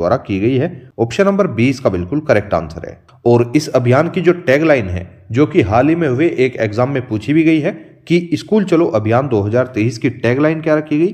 द्वारा की गई है। ऑप्शन नंबर 20 का बिल्कुल करेक्ट आंसर है। और इस अभियान की जो टैगलाइन है, जो कि हाल ही में हुए एक एग्जाम में पूछी भी गई है कि स्कूल चलो अभियान 2023 की टैगलाइन क्या रखी गई,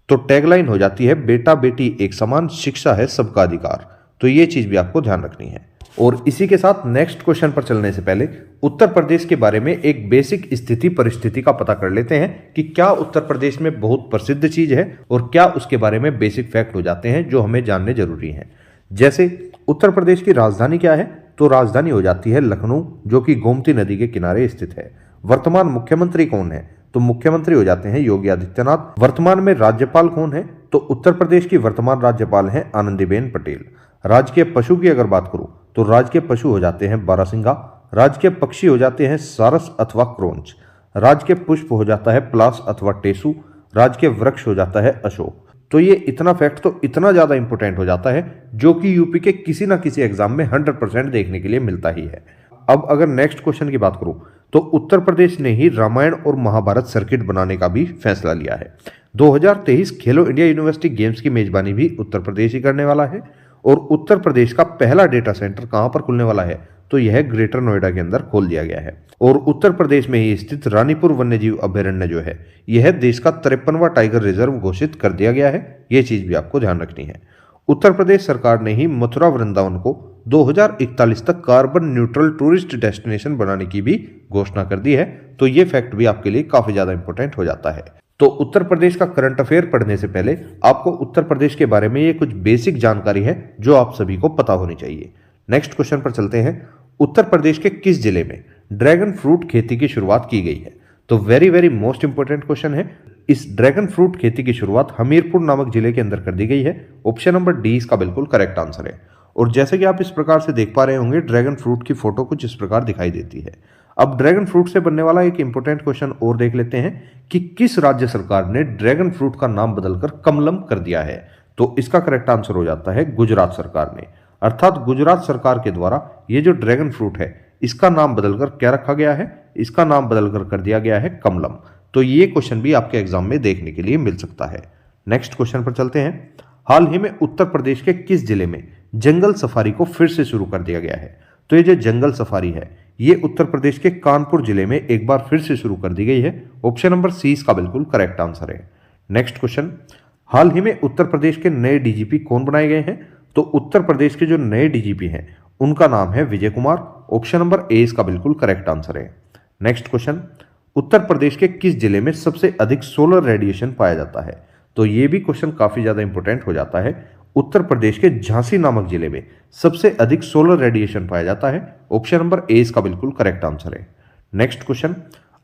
तो टैगलाइन हो जाती है बेटा बेटी एक समान, शिक्षा है सबका अधिकार। तो ये चीज भी आपको ध्यान रखनी है। और इसी के साथ नेक्स्ट क्वेश्चन पर चलने से पहले उत्तर प्रदेश के बारे में एक बेसिक स्थिति परिस्थिति का पता कर लेते हैं कि क्या उत्तर प्रदेश में बहुत प्रसिद्ध चीज है और क्या उसके बारे में बेसिक फैक्ट हो जाते हैं जो हमें जानने जरूरी हैं। जैसे उत्तर प्रदेश की राजधानी क्या है, तो राजधानी हो जाती है लखनऊ, जो कि गोमती नदी के किनारे स्थित है। वर्तमान मुख्यमंत्री कौन है, तो मुख्यमंत्री हो जाते हैं योगी आदित्यनाथ। वर्तमान में राज्यपाल कौन है, तो उत्तर प्रदेश की वर्तमान राज्यपाल हैं आनंदीबेन पटेल। राजकीय पशु की अगर बात करूं तो राजकीय पशु हो जाते हैं बारहसिंगा। राजकीय पक्षी हो जाते हैं सारस अथवा क्रोंच। राजकीय पुष्प हो जाता है पलास अथवा टेसु। राजकीय वृक्ष हो जाता है अशोक। तो ये इतना फैक्ट तो इतना ज्यादा इंपॉर्टेंट हो जाता है जो कि यूपी के किसी ना किसी एग्जाम में 100% देखने के लिए मिलता ही है। अब अगर नेक्स्ट क्वेश्चन की बात करूं तो उत्तर प्रदेश ने ही रामायण और महाभारत सर्किट बनाने का भी फैसला लिया है। 2023 खेलो इंडिया यूनिवर्सिटी गेम्स की मेजबानी भी उत्तर प्रदेश ही करने वाला है। और उत्तर प्रदेश का पहला डेटा सेंटर कहां पर खुलने वाला है, तो यह ग्रेटर नोएडा के अंदर खोल दिया गया है। और उत्तर प्रदेश में ही स्थित रानीपुर वन्यजीव अभयारण्य जो है, यह देश का 53वां टाइगर रिजर्व घोषित कर दिया गया है। यह चीज भी आपको ध्यान रखनी है। उत्तर प्रदेश सरकार ने ही मथुरा वृंदावन को 2041 तक कार्बन न्यूट्रल टूरिस्ट डेस्टिनेशन बनाने की भी घोषणा कर दी है। तो ये फैक्ट भी आपके लिए काफी ज्यादा इंपॉर्टेंट हो जाता है। तो उत्तर प्रदेश का करंट अफेयर पढ़ने से पहले आपको उत्तर प्रदेश के बारे में ये कुछ बेसिक जानकारी है जो आप सभी को पता होनी चाहिए। नेक्स्ट क्वेश्चन पर चलते हैं। उत्तर प्रदेश के किस जिले में ड्रैगन फ्रूट खेती की शुरुआत की गई है, तो very very most important question है। इस ड्रैगन फ्रूट खेती की शुरुआत हमीरपुर नामक जिले के अंदर कर दी गई है। ऑप्शन नंबर डी इसका बिल्कुल करेक्ट आंसर है। और जैसे कि आप इस प्रकार से देख पा रहे होंगे, ड्रैगन फ्रूट की फोटो कुछ इस प्रकार दिखाई देती है। अब ड्रैगन फ्रूट से बनने वाला एक इंपॉर्टेंट क्वेश्चन और देख लेते हैं कि किस राज्य सरकार ने ड्रैगन फ्रूट का नाम बदलकर कमलम कर दिया है, तो इसका करेक्ट आंसर हो जाता है गुजरात सरकार ने। अर्थात गुजरात सरकार के द्वारा ये जो ड्रैगन फ्रूट है, इसका नाम बदलकर क्या रखा गया है, इसका नाम बदलकर कर दिया गया है कमलम। तो ये क्वेश्चन भी आपके एग्जाम में देखने के लिए मिल सकता है। नेक्स्ट क्वेश्चन पर चलते हैं। हाल ही में उत्तर प्रदेश के किस जिले में जंगल सफारी को फिर से शुरू कर दिया गया है, तो ये जो जंगल सफारी है, ये उत्तर प्रदेश के कानपुर जिले में एक बार फिर से शुरू कर दी गई है। ऑप्शन नंबर सी इसका बिल्कुल करेक्ट आंसर है। Next question. हाल ही में उत्तर प्रदेश के नए डीजीपी कौन बनाए गए हैं, तो उत्तर प्रदेश के जो नए डीजीपी हैं उनका नाम है Vijay Kumar. Option number A इसका बिल्कुल करेक्ट आंसर है। Next question. उत्तर प्रदेश के किस जिले में सबसे अधिक सोलर रेडिएशन पाया जाता है, तो ये भी क्वेश्चन काफी ज्यादा इंपॉर्टेंट हो जाता है। उत्तर प्रदेश के झांसी नामक जिले में सबसे अधिक सोलर रेडिएशन पाया जाता है। ऑप्शन नंबर ए इसका बिल्कुल करेक्ट आंसर है। Next question.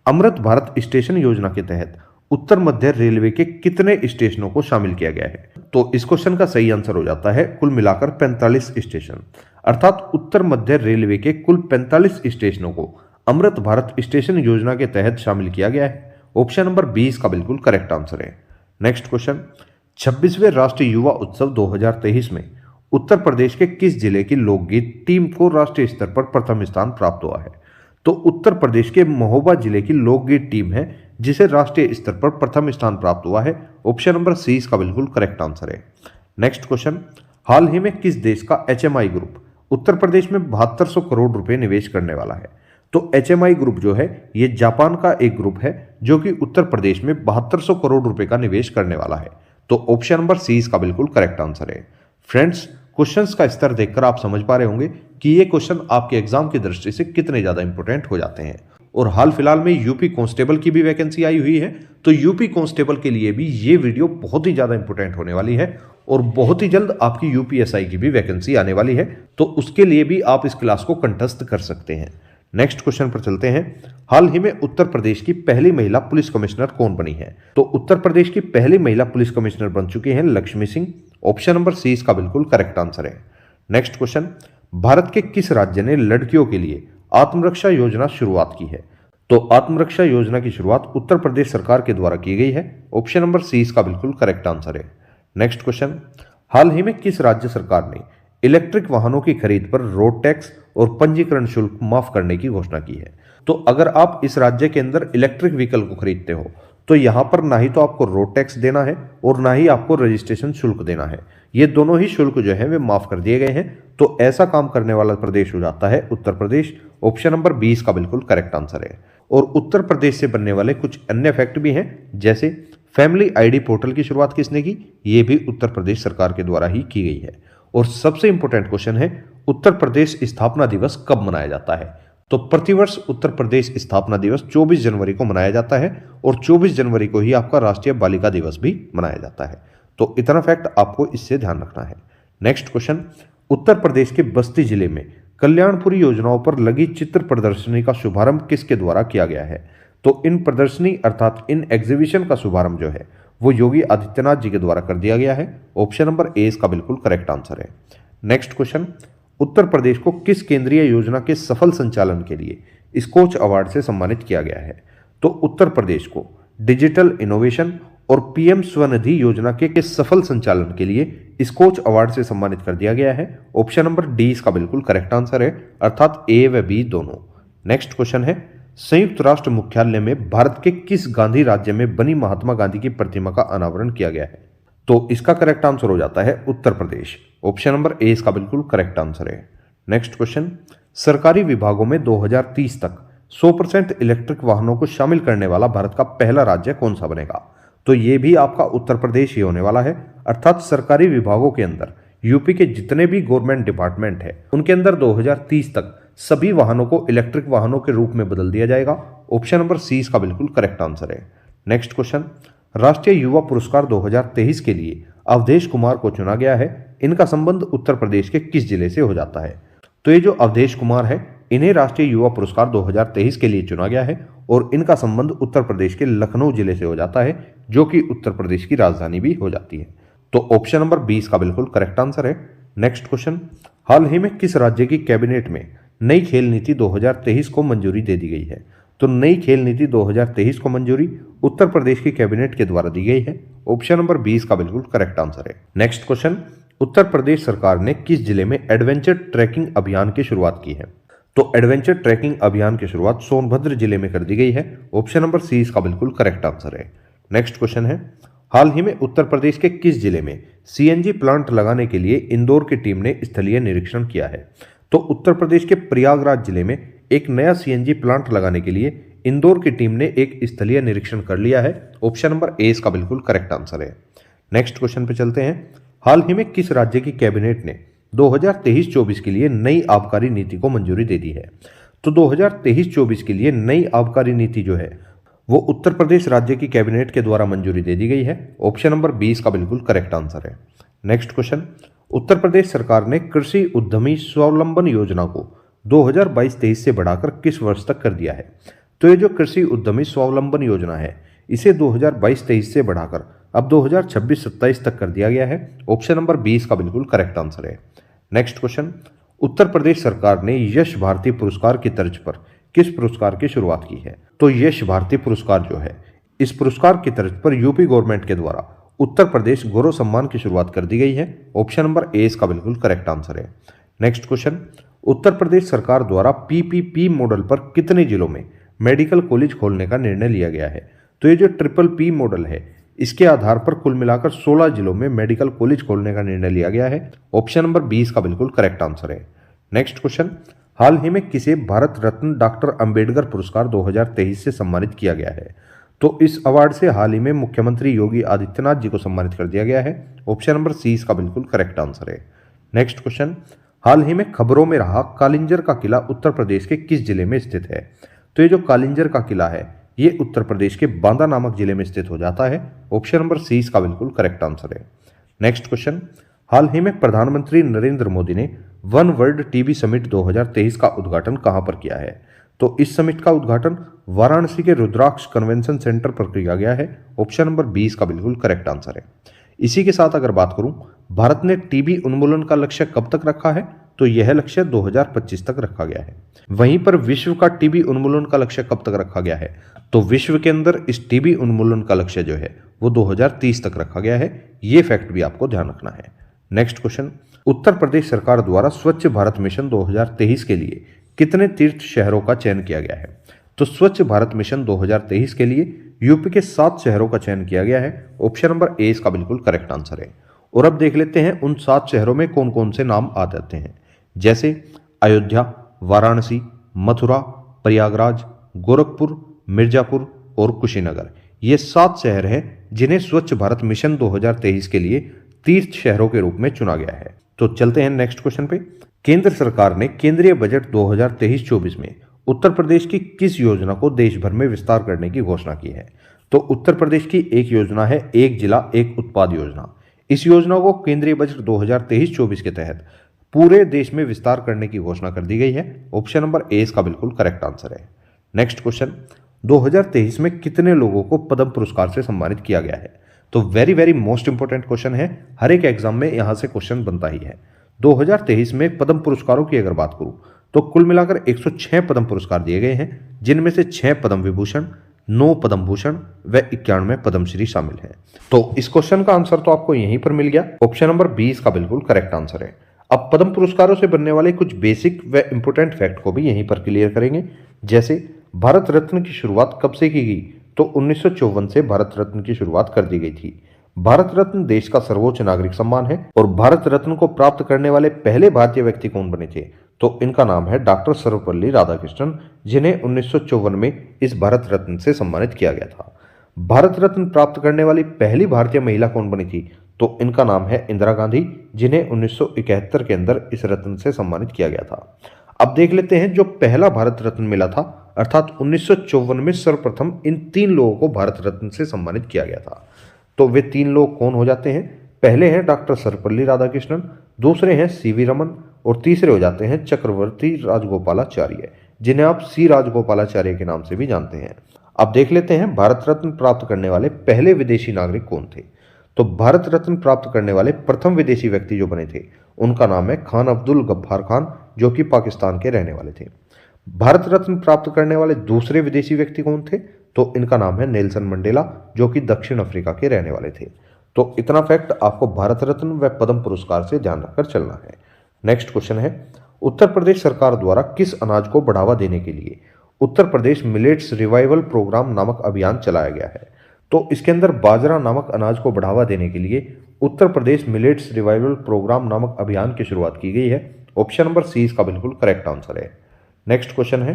Amrit Bharat station Yojana के तहत उत्तर मध्य रेलवे के कितने स्टेशनों को शामिल किया गया है, तो इस क्वेश्चन का सही आंसर हो जाता है कुल मिलाकर 45 स्टेशन। अर्थात उत्तर मध्य रेलवे के कुल 45 स्टेशनों को अमृत भारत स्टेशन योजना के तहत शामिल किया गया है। ऑप्शन नंबर 20 का बिल्कुल करेक्ट आंसर है। Next question. 26वें राष्ट्रीय युवा उत्सव 2023 में उत्तर प्रदेश के किस जिले की लोकगीत टीम को राष्ट्रीय स्तर पर प्रथम स्थान प्राप्त हुआ है, तो उत्तर प्रदेश के महोबा जिले की लोकगीत टीम है जिसे राष्ट्रीय स्तर पर प्रथम स्थान प्राप्त हुआ है। ऑप्शन नंबर सी इसका बिल्कुल करेक्ट आंसर है। Next question. हाल ही में किस देश का एचएमआई ग्रुप उत्तर प्रदेश में 7200 करोड़ रुपए निवेश करने वाला है, तो एचएमआई ग्रुप जो है ये जापान का एक ग्रुप है जो कि उत्तर प्रदेश में 7200 करोड़ रुपए का निवेश करने वाला है। तो ऑप्शन नंबर सी इसका बिल्कुल करेक्ट आंसर है। फ्रेंड्स, क्वेश्चंस का स्तर देखकर आप समझ पा रहे होंगे कि ये क्वेश्चन आपके एग्जाम की दृष्टि से कितने ज्यादा इंपॉर्टेंट हो जाते हैं। और हाल फिलहाल में यूपी कांस्टेबल की भी वैकेंसी आई हुई है, तो यूपी कांस्टेबल के लिए भी ये वीडियो बहुत ही ज्यादा इंपॉर्टेंट होने वाली है। और बहुत ही जल्द आपकी यूपीएसआई की भी वैकेंसी आने वाली है, तो उसके लिए भी आप इस क्लास को कंठस्थ कर सकते हैं। नेक्स्ट क्वेश्चन पर चलते हैं। हाल ही में उत्तर प्रदेश की पहली महिला पुलिस कमिश्नर कौन बनी है, तो उत्तर प्रदेश की पहली महिला पुलिस कमिश्नर बन चुकी हैं Lakshmi Singh. Option number C इसका बिल्कुल करेक्ट आंसर है। Next question. भारत के किस राज्य ने लड़कियों के लिए आत्मरक्षा योजना शुरुआत की है, तो आत्मरक्षा योजना की शुरुआत उत्तर प्रदेश सरकार के द्वारा की गई है। ऑप्शन नंबर सी इसका बिल्कुल करेक्ट आंसर है। Next question. हाल ही में किस राज्य सरकार ने इलेक्ट्रिक वाहनों की खरीद पर रोड टैक्स और पंजीकरण शुल्क माफ करने की घोषणा की है, तो अगर आप इस राज्य के अंदर इलेक्ट्रिक व्हीकल को खरीदते हो तो यहां पर ना ही तो आपको रोड टैक्स देना है और ना ही आपको रजिस्ट्रेशन शुल्क देना है, ये दोनों ही शुल्क जो है वे माफ कर दिए गए हैं। तो ऐसा काम करने वाला प्रदेश हो जाता है उत्तर प्रदेश। ऑप्शन नंबर 20 का बिल्कुल करेक्ट आंसर है। और उत्तर प्रदेश से बनने वाले कुछ अन्य फैक्ट भी हैं, जैसे फैमिली आईडी पोर्टल की शुरुआत किसने की, ये भी उत्तर प्रदेश सरकार के द्वारा ही की गई है। और सबसे इंपॉर्टेंट क्वेश्चन है, उत्तर प्रदेश स्थापना दिवस कब मनाया जाता है। तो प्रतिवर्ष उत्तर प्रदेश स्थापना दिवस 24 जनवरी को मनाया जाता है और 24 जनवरी को ही आपका राष्ट्रीय बालिका दिवस भी मनाया जाता है। तो इतना फैक्ट आपको इससे ध्यान रखना है। नेक्स्ट क्वेश्चन, उत्तर प्रदेश के बस्ती जिले में कल्याणपुरी योजनाओं पर लगी चित्र प्रदर्शनी का शुभारंभ किसके द्वारा किया गया है। तो इन प्रदर्शनी अर्थात इन एग्जीबिशन का शुभारंभ जो है वो योगी आदित्यनाथ जी के द्वारा कर दिया गया है। ऑप्शन नंबर ए इसका बिल्कुल करेक्ट आंसर है। नेक्स्ट क्वेश्चन, उत्तर प्रदेश को किस केंद्रीय योजना के सफल संचालन के लिए स्कोच अवार्ड से सम्मानित किया गया है। तो उत्तर प्रदेश को डिजिटल इनोवेशन और पीएम स्वनिधि योजना के सफल संचालन के लिए स्कोच अवार्ड से सम्मानित कर दिया गया है। ऑप्शन नंबर डी इसका बिल्कुल करेक्ट आंसर है, अर्थात ए व बी दोनों। नेक्स्ट क्वेश्चन है, संयुक्त राष्ट्र मुख्यालय में भारत के किस गांधी राज्य में बनी महात्मा गांधी की प्रतिमा का अनावरण किया गया है। तो इसका करेक्ट आंसर हो जाता है Uttar Pradesh. Option number A इसका बिल्कुल करेक्ट आंसर है। नेक्स्ट क्वेश्चन, सरकारी विभागों में 2030 तक 100% इलेक्ट्रिक वाहनों को शामिल करने वाला भारत का पहला राज्य कौन सा बनेगा। तो ये भी आपका उत्तर प्रदेश ही होने वाला है, अर्थात सरकारी विभागों के अंदर यूपी के जितने भी गवर्नमेंट डिपार्टमेंट है उनके अंदर 2030 तक सभी वाहनों को इलेक्ट्रिक वाहनों के रूप में बदल दिया जाएगा। ऑप्शन नंबर सी इसका बिल्कुल करेक्ट आंसर है। नेक्स्ट क्वेश्चन, राष्ट्रीय युवा पुरस्कार 2023 के लिए अवधेश कुमार को चुना गया है। इनका संबंध उत्तर प्रदेश के किस जिले से हो जाता है। तो ये जो अवधेश कुमार है इन्हें राष्ट्रीय युवा पुरस्कार 2023 के लिए चुना गया है और इनका संबंध उत्तर प्रदेश के लखनऊ जिले से हो जाता है, जो कि उत्तर प्रदेश की राजधानी भी हो जाती है। तो ऑप्शन नंबर 20 का बिल्कुल करेक्ट आंसर है। नेक्स्ट क्वेश्चन, हाल ही में किस राज्य की कैबिनेट में नई खेल नीति 2023 को मंजूरी दे दी गई है। तो नई खेल नीति 2023 को मंजूरी उत्तर प्रदेश की कैबिनेट के द्वारा दी गई है। ऑप्शन नंबर 20 का बिल्कुल करेक्ट आंसर है। नेक्स्ट क्वेश्चन, उत्तर प्रदेश सरकार ने किस जिले में एडवेंचर ट्रैकिंग अभियान की शुरुआत की है। तो एडवेंचर ट्रैकिंग अभियान की शुरुआत सोनभद्र जिले में कर दी गई है। ऑप्शन नंबर सी इसका बिल्कुल करेक्ट आंसर है। नेक्स्ट क्वेश्चन है, हाल ही में उत्तर प्रदेश के किस जिले में सीएनजी प्लांट लगाने के लिए इंदौर की टीम ने स्थलीय निरीक्षण किया है। तो उत्तर प्रदेश के प्रयागराज जिले में एक नया सीएनजी प्लांट लगाने के लिए इंदौर की टीम ने एक स्थलीय निरीक्षण कर लिया है। ऑप्शन नंबर ए इसका बिल्कुल करेक्ट आंसर है। नेक्स्ट क्वेश्चन पे चलते हैं, हाल ही में किस राज्य की कैबिनेट ने 2023-24 के लिए नई आबकारी नीति को मंजूरी दे दी है। तो 2023-24 के लिए नई आबकारी नीति जो है वो उत्तर प्रदेश राज्य की कैबिनेट के द्वारा मंजूरी दे दी गई है। ऑप्शन नंबर 20 का बिल्कुल करेक्ट आंसर है। नेक्स्ट क्वेश्चन, उत्तर प्रदेश सरकार ने कृषि उद्यमी स्वावलंबन योजना को 2022-23 से बढ़ाकर किस वर्ष तक कर दिया है। तो ये जो कृषि उद्यमी स्वावलंबन योजना है इसे 2022-23 से बढ़ाकर अब 2026-27 तक कर दिया गया है। ऑप्शन नंबर 20 का बिल्कुल करेक्ट आंसर है। नेक्स्ट क्वेश्चन, उत्तर प्रदेश सरकार ने यश भारती पुरस्कार की तर्ज पर किस पुरस्कार की शुरुआत की है। तो यश भारती पुरस्कार जो है इस पुरस्कार की तर्ज पर यूपी गवर्नमेंट के द्वारा उत्तर प्रदेश गौरव सम्मान की शुरुआत कर दी गई है। ऑप्शन नंबर ए इसका बिल्कुल करेक्ट आंसर है। नेक्स्ट क्वेश्चन, उत्तर प्रदेश सरकार द्वारा पीपीपी मॉडल पर कितने जिलों में मेडिकल कॉलेज खोलने का निर्णय लिया गया है। तो ये जो ट्रिपल पी मॉडल है इसके आधार पर कुल मिलाकर 16 जिलों में मेडिकल कॉलेज खोलने का निर्णय लिया गया है। ऑप्शन नंबर 20 का बिल्कुल करेक्ट आंसर है। नेक्स्ट क्वेश्चन, हाल ही में किसे भारत रत्न डॉक्टर अंबेडकर पुरस्कार 2023 से सम्मानित किया गया है। तो इस अवार्ड से हाल ही में मुख्यमंत्री योगी आदित्यनाथ जी को सम्मानित कर दिया गया है। ऑप्शन नंबर सी इसका बिल्कुल करेक्ट आंसर है। नेक्स्ट क्वेश्चन, हाल ही में खबरों में रहा कालिंजर का किला उत्तर प्रदेश के किस जिले में स्थित है। तो ये जो कालिंजर का किला है ये उत्तर प्रदेश के बांदा नामक जिले में स्थित हो जाता है। ऑप्शन नंबर सी इसका बिल्कुल करेक्ट आंसर है। नेक्स्ट क्वेश्चन, हाल ही में प्रधानमंत्री नरेंद्र मोदी ने वन वर्ल्ड टीबी समिट 2023 का उद्घाटन कहां पर किया है। तो इस समिट का उद्घाटन वाराणसी के रुद्राक्ष कन्वेंशन सेंटर पर किया गया है। ऑप्शन नंबर 20 का बिल्कुल करेक्ट आंसर है। इसी के साथ अगर बात करूं भारत ने टीबी उन्मूलन का लक्ष्य कब तक रखा है तो यह लक्ष्य 2025 तक रखा गया है। वहीं पर विश्व का टीबी उन्मूलन का लक्ष्य कब तक रखा गया है तो विश्व के अंदर इस टीबी उन्मूलन का लक्ष्य जो है वो 2030 तक रखा गया है। ये फैक्ट भी आपको ध्यान रखना है। नेक्स्ट क्वेश्चन, उत्तर प्रदेश सरकार द्वारा स्वच्छ भारत मिशन 2023 के लिए कितने तीर्थ शहरों का चयन किया गया है। तो स्वच्छ भारत मिशन 2023 के लिए यूपी के 7 शहरों का चयन किया गया है। ऑप्शन नंबर ए इसका बिल्कुल करेक्ट आंसर है। और अब देख लेते हैं उन 7 शहरों में कौन कौन से नाम आ जाते हैं, जैसे अयोध्या, वाराणसी, मथुरा, प्रयागराज, गोरखपुर, मिर्जापुर और कुशीनगर। ये 7 शहर हैं जिन्हें स्वच्छ भारत मिशन 2023 के लिए तीर्थ शहरों के रूप में चुना गया है। तो चलते हैं नेक्स्ट क्वेश्चन पे। केंद्र सरकार ने केंद्रीय बजट 2023-24 में उत्तर प्रदेश की किस योजना को देश भर में विस्तार करने की घोषणा की है? तो उत्तर प्रदेश की एक योजना है एक जिला एक उत्पाद योजना। इस योजना को केंद्रीय बजट 2023-24 के तहत पूरे देश में विस्तार करने की घोषणा कर दी गई है। ऑप्शन नंबर ए इसका बिल्कुल करेक्ट आंसर है। नेक्स्ट क्वेश्चन, 2023 में कितने लोगों को पद्म पुरस्कार से सम्मानित किया गया है? तो very very most important question है, हर एक एग्जाम में यहां से क्वेश्चन बनता ही है। 2023 में पद्म पुरस्कारों की अगर बात करूं तो कुल मिलाकर 106 पद्म पुरस्कार दिए गए हैं, जिनमें से 6 पद्म विभूषण, 9 पद्म भूषण व 91 पद्मश्री शामिल है। तो इस क्वेश्चन का आंसर तो आपको यहीं पर मिल गया। ऑप्शन नंबर 20 का बिल्कुल करेक्ट आंसर है। अब पद्म पुरस्कारों से बनने वाले कुछ बेसिक व इंपोर्टेंट फैक्ट को भी यहीं पर क्लियर करेंगे, जैसे भारत रत्न की शुरुआत कब से की गई? तो 1954 से भारत रत्न की शुरुआत कर दी गई थी। भारत रत्न देश का सर्वोच्च नागरिक सम्मान है और भारत रत्न को प्राप्त करने वाले पहले भारतीय व्यक्ति कौन बने थे? तो इनका नाम है डॉक्टर सर्वपल्ली राधाकृष्णन, जिन्हें 1954 में इस भारत रत्न से सम्मानित किया गया था। भारत रत्न प्राप्त करने वाली पहली भारतीय महिला कौन बनी थी? तो इनका नाम है इंदिरा गांधी, जिन्हें 1971 के अंदर इस रत्न से सम्मानित किया गया था। अब देख लेते हैं जो पहला भारत रत्न मिला था, अर्थात 1954 में सर्वप्रथम इन 3 लोगों को भारत रत्न से सम्मानित किया गया था। तो वे 3 लोग कौन हो जाते हैं? पहले हैं डॉक्टर सर्वपल्ली राधाकृष्णन, दूसरे हैं सीवी रमन और तीसरे हो जाते हैं चक्रवर्ती राजगोपालाचार्य, जिन्हें आप सी राजगोपालाचार्य के नाम से भी जानते हैं। अब देख लेते हैं भारत रत्न प्राप्त करने वाले पहले विदेशी नागरिक कौन थे? तो भारत रत्न प्राप्त करने वाले प्रथम विदेशी व्यक्ति जो बने थे उनका नाम है खान अब्दुल गफ्फार खान, जो कि पाकिस्तान के रहने वाले थे। भारत रत्न प्राप्त करने वाले दूसरे विदेशी व्यक्ति कौन थे? तो इनका नाम है नेल्सन मंडेला, जो कि दक्षिण अफ्रीका के रहने वाले थे। तो इतना फैक्ट आपको भारत रत्न व पद्म पुरस्कार से ध्यान रखकर चलना है। नेक्स्ट क्वेश्चन है, उत्तर प्रदेश सरकार द्वारा किस अनाज को बढ़ावा देने के लिए Uttar Pradesh millets revival programme नामक अभियान चलाया गया है? तो इसके अंदर बाजरा नामक अनाज को बढ़ावा देने के लिए Uttar Pradesh millets revival programme नामक अभियान की शुरुआत की गई है। ऑप्शन नंबर सी इसका बिल्कुल करेक्ट आंसर है। नेक्स्ट क्वेश्चन है,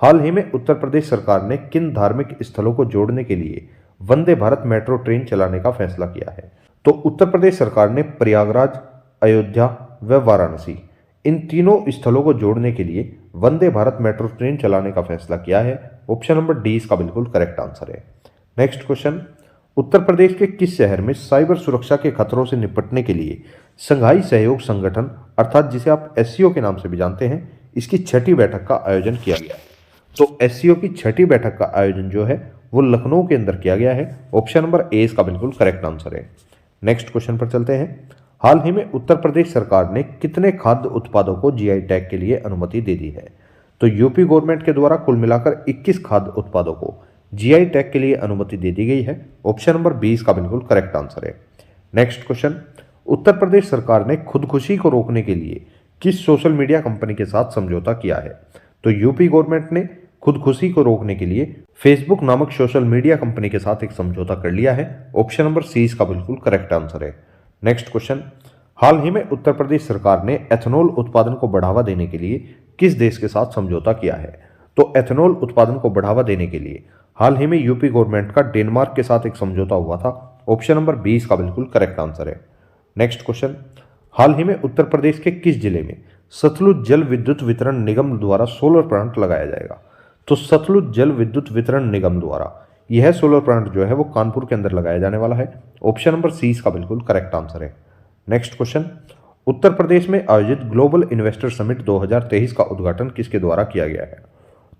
हाल ही में उत्तर प्रदेश सरकार ने किन धार्मिक स्थलों को जोड़ने के लिए वंदे भारत मेट्रो ट्रेन चलाने का फैसला किया है? तो उत्तर प्रदेश सरकार ने प्रयागराज, अयोध्या व वाराणसी, इन तीनों स्थलों को जोड़ने के लिए वंदे भारत मेट्रो ट्रेन चलाने का फैसला किया है। ऑप्शन नंबर डी इसका बिल्कुल करेक्ट आंसर है। नेक्स्ट क्वेश्चन, उत्तर प्रदेश के किस शहर में साइबर सुरक्षा के खतरों से निपटने के लिए संघाई सहयोग संगठन, अर्थात जिसे आप एससीओ के नाम से भी जानते हैं, इसकी 6ठी बैठक का आयोजन किया गया है? तो एससीओ की 6ठी बैठक का आयोजन जो है वो लखनऊ के अंदर किया गया है। ऑप्शन नंबर ए इसका बिल्कुल करेक्ट आंसर है। नेक्स्ट क्वेश्चन पर चलते हैं, हाल ही में उत्तर प्रदेश सरकार ने कितने खाद्य उत्पादों को जीआई टैग के लिए अनुमति दे दी है? तो यूपी गवर्नमेंट के द्वारा कुल मिलाकर 21 खाद्य उत्पादों को जीआई टैग के लिए अनुमति दे दी गई है। ऑप्शन नंबर 20 का बिल्कुल करेक्ट आंसर है। नेक्स्ट क्वेश्चन, उत्तर प्रदेश सरकार ने खुदकुशी को रोकने के लिए किस सोशल मीडिया कंपनी के साथ समझौता किया है? तो यूपी गवर्नमेंट ने खुदकुशी को रोकने के लिए फेसबुक नामक सोशल मीडिया कंपनी के साथ एक समझौता कर लिया है। ऑप्शन नंबर सी इसका बिल्कुल करेक्ट आंसर है। नेक्स्ट क्वेश्चन, हाल ही में उत्तर प्रदेश सरकार ने एथेनॉल उत्पादन को बढ़ावा देने के लिए किस देश के साथ समझौता किया है? तो एथेनॉल उत्पादन को बढ़ावा देने के लिए हाल ही में यूपी गवर्नमेंट का डेनमार्क के साथ एक समझौता हुआ था। ऑप्शन नंबर 20 का बिल्कुल करेक्ट आंसर है। नेक्स्ट क्वेश्चन, हाल ही में उत्तर प्रदेश के किस जिले में सतलुज जल विद्युत वितरण निगम द्वारा सोलर प्लांट लगाया जाएगा? तो सतलुज जल विद्युत वितरण निगम द्वारा यह सोलर प्लांट जो है वो कानपुर के अंदर लगाया जाने वाला है। ऑप्शन नंबर सी इसका बिल्कुल करेक्ट आंसर है। नेक्स्ट क्वेश्चन, उत्तर प्रदेश में आयोजित ग्लोबल इन्वेस्टर समिट 2023 का उद्घाटन किसके द्वारा किया गया है?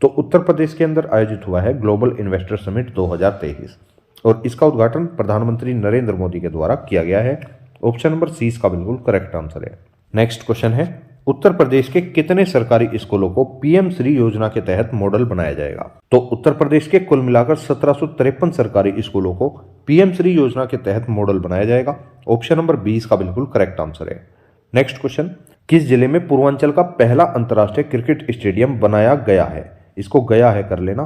तो उत्तर प्रदेश के अंदर आयोजित हुआ है ग्लोबल इन्वेस्टर समिट 2023 और इसका उद्घाटन प्रधानमंत्री नरेंद्र मोदी के द्वारा किया गया है। ऑप्शन नंबर सी इसका बिल्कुल करेक्ट आंसर है। नेक्स्ट क्वेश्चन है, उत्तर प्रदेश के कितने सरकारी स्कूलों को पीएम श्री योजना के तहत मॉडल बनाया जाएगा? तो उत्तर प्रदेश के कुल मिलाकर 1753 सरकारी स्कूलों को पीएम श्री योजना के तहत मॉडल बनाया जाएगा। ऑप्शन नंबर 20 का बिल्कुल करेक्ट आंसर है। नेक्स्ट क्वेश्चन, किस जिले में पूर्वांचल का पहला अंतर्राष्ट्रीय क्रिकेट स्टेडियम बनाया गया है? इसको गया है कर लेना।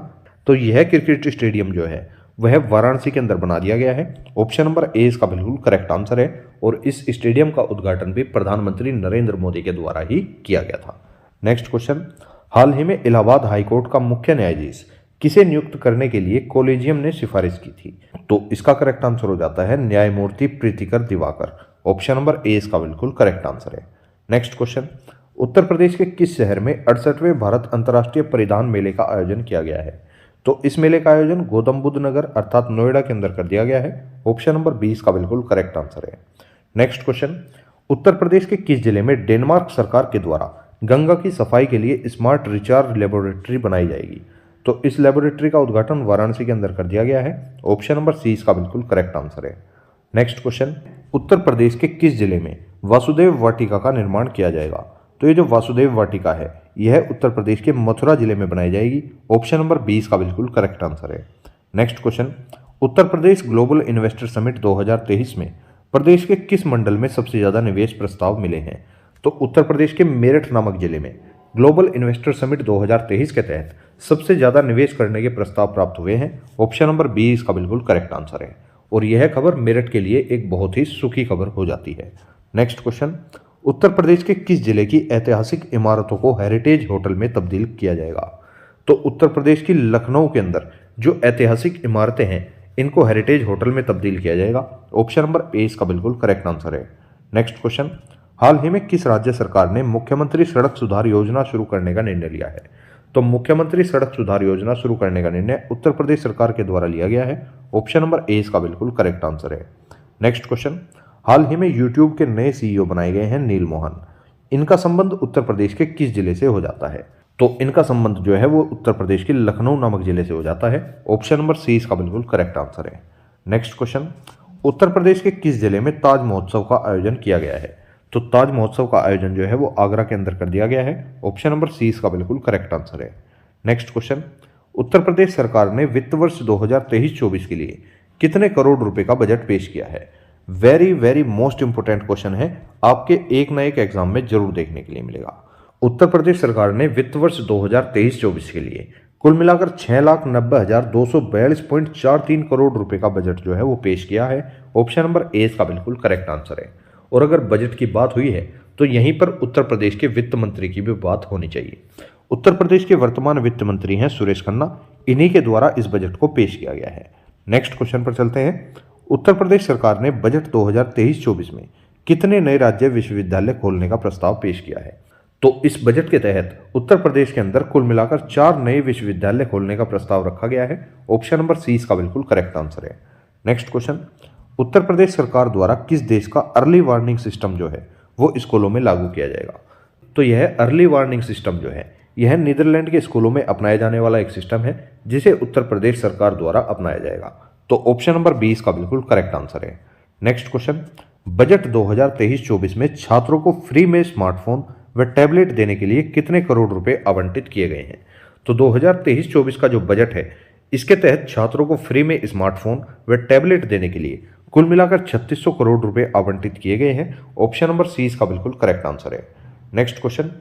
तो यह क्रिकेट स्टेडियम जो है वह वाराणसी के अंदर बना दिया गया है। ऑप्शन नंबर ए इसका बिल्कुल करेक्ट आंसर है और इस स्टेडियम का उद्घाटन भी प्रधानमंत्री नरेंद्र मोदी के द्वारा ही किया गया था। नेक्स्ट क्वेश्चन, हाल ही में इलाहाबाद हाईकोर्ट का मुख्य न्यायाधीश किसे नियुक्त करने के लिए कॉलेजियम ने सिफारिश की थी? तो इसका करेक्ट आंसर हो जाता है न्यायमूर्ति प्रीतिकर दिवाकर। ऑप्शन नंबर ए इसका बिल्कुल करेक्ट आंसर है। नेक्स्ट क्वेश्चन, उत्तर प्रदेश के किस शहर में 68वें भारत अंतर्राष्ट्रीय परिधान मेले का आयोजन किया गया है? तो इस मेले का आयोजन गौतम बुद्ध नगर अर्थात नोएडा के अंदर कर दिया गया है। ऑप्शन नंबर बी इसका बिल्कुल करेक्ट आंसर है। नेक्स्ट क्वेश्चन, उत्तर प्रदेश के किस जिले में डेनमार्क सरकार के द्वारा गंगा की सफाई के लिए स्मार्ट रिचार्ज लेबोरेटरी बनाई जाएगी? तो इस लेबोरेटरी का उद्घाटन वाराणसी के अंदर कर दिया गया है। ऑप्शन नंबर सी इसका बिल्कुल करेक्ट आंसर है। नेक्स्ट क्वेश्चन, उत्तर प्रदेश के किस जिले में वासुदेव वाटिका का निर्माण किया जाएगा? तो ये जो वासुदेव वाटिका है यह उत्तर प्रदेश के मथुरा जिले में बनाई जाएगी। ऑप्शन नंबर बी इसका बिल्कुल करेक्ट आंसर है। नेक्स्ट क्वेश्चन, उत्तर प्रदेश ग्लोबल इन्वेस्टर समिट 2023 में प्रदेश के किस मंडल में सबसे ज्यादा निवेश प्रस्ताव मिले हैं? तो उत्तर प्रदेश के मेरठ नामक जिले में ग्लोबल इन्वेस्टर समिट 2023 के तहत सबसे ज्यादा निवेश करने के प्रस्ताव प्राप्त हुए हैं। ऑप्शन नंबर बी इसका बिल्कुल करेक्ट आंसर है और यह खबर मेरठ के लिए एक बहुत ही सुखी खबर हो जाती है। नेक्स्ट क्वेश्चन, उत्तर प्रदेश के किस जिले की ऐतिहासिक इमारतों को हेरिटेज होटल में तब्दील किया जाएगा? तो उत्तर प्रदेश की लखनऊ के अंदर जो ऐतिहासिक इमारतें हैं इनको हेरिटेज होटल में तब्दील किया जाएगा। ऑप्शन नंबर ए इसका बिल्कुल करेक्ट आंसर है। नेक्स्ट क्वेश्चन, हाल ही में किस राज्य सरकार ने मुख्यमंत्री सड़क सुधार योजना शुरू करने का निर्णय लिया है? तो मुख्यमंत्री सड़क सुधार योजना शुरू करने का निर्णय उत्तर प्रदेश सरकार के द्वारा लिया गया है। ऑप्शन नंबर ए इसका बिल्कुल करेक्ट आंसर है। नेक्स्ट क्वेश्चन, हाल ही में यूट्यूब के नए सीईओ बनाए गए हैं नील मोहन। इनका संबंध उत्तर प्रदेश के किस जिले से हो जाता है? तो इनका संबंध जो है वो उत्तर प्रदेश के लखनऊ नामक जिले से हो जाता है। ऑप्शन नंबर सी इसका बिल्कुल करेक्ट आंसर है। नेक्स्ट क्वेश्चन, उत्तर प्रदेश के किस जिले में ताज महोत्सव का आयोजन किया गया है? तो ताज महोत्सव का आयोजन जो है वो आगरा के अंदर कर दिया गया है। ऑप्शन नंबर सी इसका बिल्कुल करेक्ट आंसर है। नेक्स्ट क्वेश्चन, उत्तर प्रदेश सरकार ने वित्त वर्ष 2023-24 के लिए कितने करोड़ रुपए का बजट पेश किया है? Very very most important question है, आपके एक ना एक एग्जाम में जरूर देखने के लिए मिलेगा। उत्तर प्रदेश सरकार ने वित्त वर्ष 2023-24 के लिए कुल मिलाकर 6,90,242.43 करोड़ रुपए का बजट जो है वो पेश किया है। ऑप्शन नंबर ए इसका बिल्कुल करेक्ट आंसर है। और अगर बजट की बात हुई है तो यहीं पर उत्तर प्रदेश के वित्त मंत्री की भी बात होनी चाहिए। उत्तर प्रदेश के वर्तमान वित्त मंत्री हैं सुरेश खन्ना, इन्हीं के द्वारा इस बजट को पेश किया गया है। नेक्स्ट क्वेश्चन पर चलते हैं, उत्तर प्रदेश सरकार ने बजट 2023-24 में कितने नए राज्य विश्वविद्यालय खोलने का प्रस्ताव पेश किया है? तो इस बजट के तहत उत्तर प्रदेश के अंदर कुल मिलाकर 4 नए विश्वविद्यालय खोलने का प्रस्ताव रखा गया है। ऑप्शन नंबर सी इसका बिल्कुल करेक्ट आंसर है। नेक्स्ट क्वेश्चन, उत्तर प्रदेश सरकार द्वारा किस देश का अर्ली वार्निंग सिस्टम जो है वो स्कूलों में लागू किया जाएगा? तो यह अर्ली वार्निंग सिस्टम जो है यह नीदरलैंड के स्कूलों में अपनाया जाने वाला एक सिस्टम है जिसे उत्तर प्रदेश सरकार द्वारा अपनाया जाएगा। तो ऑप्शन नंबर बी इसका बिल्कुल करेक्ट आंसर है। नेक्स्ट क्वेश्चन, बजट 2023-24 में छात्रों को फ्री में स्मार्टफोन व टैबलेट देने के लिए कितने करोड़ रुपए आवंटित किए गए हैं? तो 2023-24 का जो बजट है इसके तहत छात्रों को फ्री में स्मार्टफोन व टैबलेट देने के लिए कुल मिलाकर 3600 करोड़ रुपए आवंटित किए गए हैं। ऑप्शन नंबर सी इसका बिल्कुल करेक्ट आंसर है। नेक्स्ट क्वेश्चन,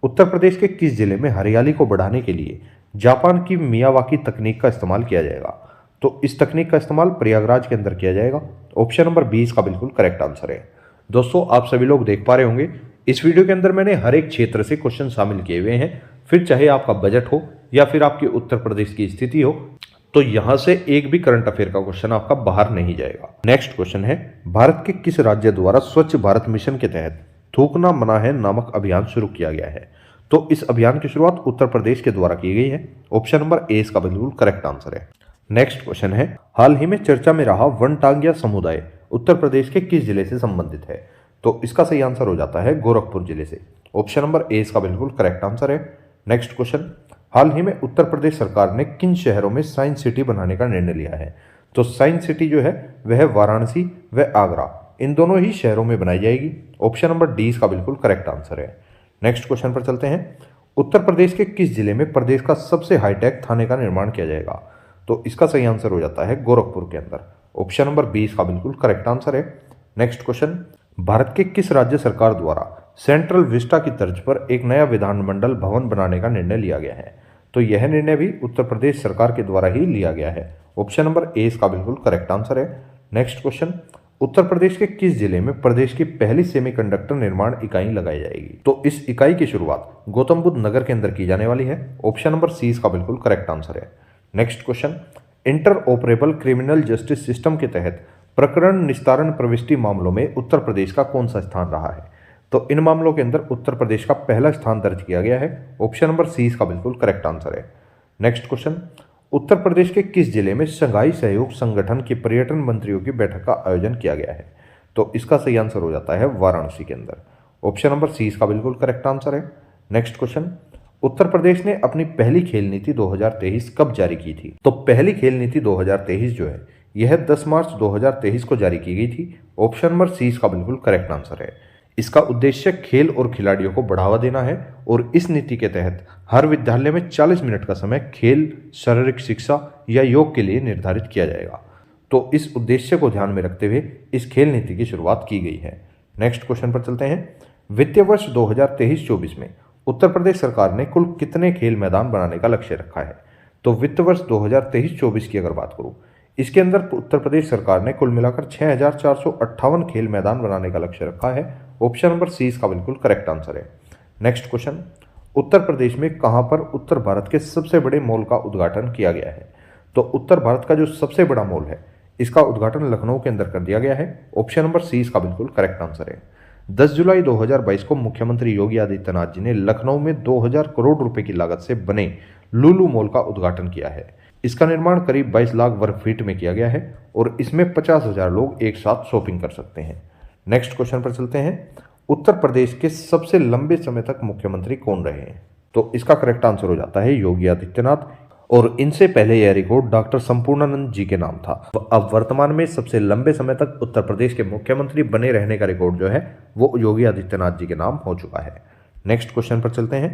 उत्तर प्रदेश के किस जिले में हरियाली को बढ़ाने के लिए जापान की मियावाकी तकनीक का इस्तेमाल किया जाएगा? तो इस तकनीक का इस्तेमाल प्रयागराज के अंदर किया जाएगा। ऑप्शन नंबर 20 का बिल्कुल करेक्ट आंसर है। दोस्तों, आप सभी लोग देख पा रहे होंगे इस वीडियो के अंदर मैंने हर एक क्षेत्र से क्वेश्चन शामिल किए हुए हैं, फिर चाहे आपका बजट हो या फिर आपकी उत्तर प्रदेश की स्थिति हो, तो यहां से एक भी करंट अफेयर का क्वेश्चन आपका बाहर नहीं जाएगा। नेक्स्ट क्वेश्चन है, भारत के किस राज्य द्वारा स्वच्छ भारत मिशन के तहत थूकना मना है नामक अभियान शुरू किया गया है? तो इस अभियान की शुरुआत उत्तर प्रदेश के द्वारा की गई है। ऑप्शन नंबर ए इसका बिल्कुल करेक्ट आंसर है। नेक्स्ट क्वेश्चन है, हाल ही में चर्चा में रहा वनटांगिया समुदाय उत्तर प्रदेश के किस जिले से संबंधित है? तो इसका सही आंसर हो जाता है गोरखपुर जिले से। ऑप्शन नंबर ए इसका बिल्कुल करेक्ट आंसर है। नेक्स्ट क्वेश्चन, हाल ही में उत्तर प्रदेश सरकार ने किन शहरों में साइंस सिटी बनाने का निर्णय लिया है? तो साइंस सिटी जो है वह वाराणसी व आगरा इन दोनों ही शहरों में बनाई जाएगी। ऑप्शन नंबर डी इसका बिल्कुल करेक्ट आंसर है। नेक्स्ट क्वेश्चन पर चलते हैं, उत्तर प्रदेश के किस जिले में प्रदेश का सबसे हाईटेक थाने का निर्माण किया जाएगा? तो इसका सही आंसर हो जाता है गोरखपुर के अंदर। ऑप्शन नंबर 20 का बिल्कुल करेक्ट आंसर है। नेक्स्ट क्वेश्चन, भारत के किस राज्य सरकार द्वारा सेंट्रल विस्टा की तर्ज पर एक नया विधानमंडल भवन बनाने का निर्णय लिया गया है? तो यह निर्णय भी उत्तर प्रदेश सरकार के द्वारा ही लिया गया है। ऑप्शन नंबर ए इसका बिल्कुल करेक्ट आंसर है। नेक्स्ट क्वेश्चन, उत्तर प्रदेश के किस जिले में प्रदेश की पहली सेमीकंडक्टर निर्माण इकाई लगाई जाएगी? तो इस इकाई की शुरुआत गौतम बुद्ध नगर के अंदर की जाने वाली है। ऑप्शन नंबर सी इसका बिल्कुल करेक्ट आंसर है। Next question, inter operable criminal justice system के तहत प्रकरण निस्तारण प्रविष्टि मामलों में उत्तर प्रदेश का कौन सा स्थान रहा है? तो इन मामलों के अंदर उत्तर प्रदेश का पहला स्थान दर्ज किया गया है। ऑप्शन नंबर सी इसका बिल्कुल करेक्ट आंसर है। नेक्स्ट क्वेश्चन, उत्तर प्रदेश के किस जिले में शंघाई सहयोग संगठन के पर्यटन मंत्रियों की बैठक का आयोजन किया गया है? तो इसका सही आंसर हो जाता है वाराणसी के अंदर। ऑप्शन नंबर सी इसका बिल्कुल करेक्ट आंसर है। नेक्स्ट क्वेश्चन, उत्तर प्रदेश ने अपनी पहली खेल नीति 2023 कब जारी की थी? तो पहली खेल नीति 2023 जो है यह 10 मार्च 2023 को जारी की गई थी। ऑप्शन नंबर सी इसका बिल्कुल करेक्ट आंसर है। इसका उद्देश्य खेल और खिलाड़ियों को बढ़ावा देना है और इस नीति के तहत हर विद्यालय में 40 मिनट का समय खेल, शारीरिक शिक्षा या योग के लिए निर्धारित किया जाएगा। तो इस उद्देश्य को ध्यान में रखते हुए इस खेल नीति की शुरुआत की गई है। नेक्स्ट क्वेश्चन पर चलते हैं। वित्तीय वर्ष 2023-24 में उत्तर प्रदेश सरकार ने कुल कितने खेल मैदान बनाने का लक्ष्य रखा है? तो वित्त वर्ष 2023-24 की अगर बात करूं, इसके अंदर उत्तर प्रदेश सरकार ने कुल मिलाकर 6,458 खेल मैदान बनाने का लक्ष्य रखा है। ऑप्शन नंबर सी इसका बिल्कुल करेक्ट आंसर है। नेक्स्ट क्वेश्चन, उत्तर प्रदेश में कहां पर उत्तर भारत के सबसे बड़े मॉल का उद्घाटन किया गया है? तो उत्तर भारत का जो सबसे बड़ा मॉल है इसका उद्घाटन लखनऊ के अंदर कर दिया गया है। ऑप्शन नंबर सी इसका बिल्कुल करेक्ट आंसर है। 10 जुलाई 2022 को मुख्यमंत्री योगी आदित्यनाथ जी ने लखनऊ में 2000 करोड़ रुपए की लागत से बने लुलु मॉल का उद्घाटन किया है। इसका निर्माण करीब 22 लाख वर्ग फीट में किया गया है और इसमें 50,000 लोग एक साथ शॉपिंग कर सकते हैं। नेक्स्ट क्वेश्चन पर चलते हैं। उत्तर प्रदेश के सबसे लंबे समय तक मुख्यमंत्री कौन रहे हैं? तो इसका करेक्ट आंसर हो जाता है योगी आदित्यनाथ, और इनसे पहले यह रिकॉर्ड डॉक्टर संपूर्णानंद जी के नाम था। अब वर्तमान में सबसे लंबे समय तक उत्तर प्रदेश के मुख्यमंत्री बने रहने का रिकॉर्ड जो है वो योगी आदित्यनाथ जी के नाम हो चुका है। नेक्स्ट क्वेश्चन पर चलते हैं।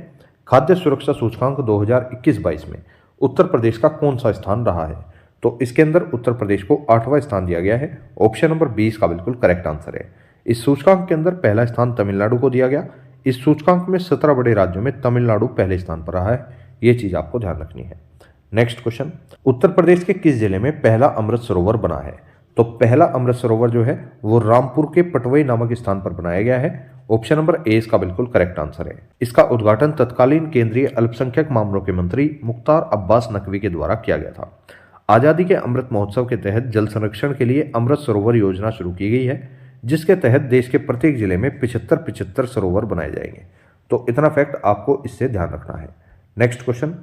खाद्य सुरक्षा सूचकांक 2021-22 में उत्तर प्रदेश का कौन सा स्थान रहा है? तो इसके अंदर उत्तर प्रदेश को 8वां स्थान दिया गया है। ऑप्शन नंबर 20 का बिल्कुल करेक्ट आंसर है। इस सूचकांक के अंदर पहला स्थान तमिलनाडु को दिया गया। इस सूचकांक में 17 बड़े राज्यों में तमिलनाडु पहले स्थान पर रहा है। ये चीज आपको ध्यान रखनी है। नेक्स्ट क्वेश्चन, उत्तर प्रदेश के किस जिले में पहला अमृत सरोवर बना है? तो पहला अमृत सरोवर जो है वो रामपुर के पटवई नामक स्थान पर बनाया गया है। ऑप्शन नंबर ए इसका बिल्कुल करेक्ट आंसर है। इसका उद्घाटन तत्कालीन केंद्रीय अल्पसंख्यक मामलों के मंत्री मुख्तार अब्बास नकवी के द्वारा किया गया था। आजादी के अमृत महोत्सव के तहत जल संरक्षण के लिए अमृत सरोवर योजना शुरू की गई है, जिसके तहत देश के प्रत्येक जिले में 75 सरोवर बनाए जाएंगे। तो इतना फैक्ट आपको इससे ध्यान रखना है। नेक्स्ट क्वेश्चन,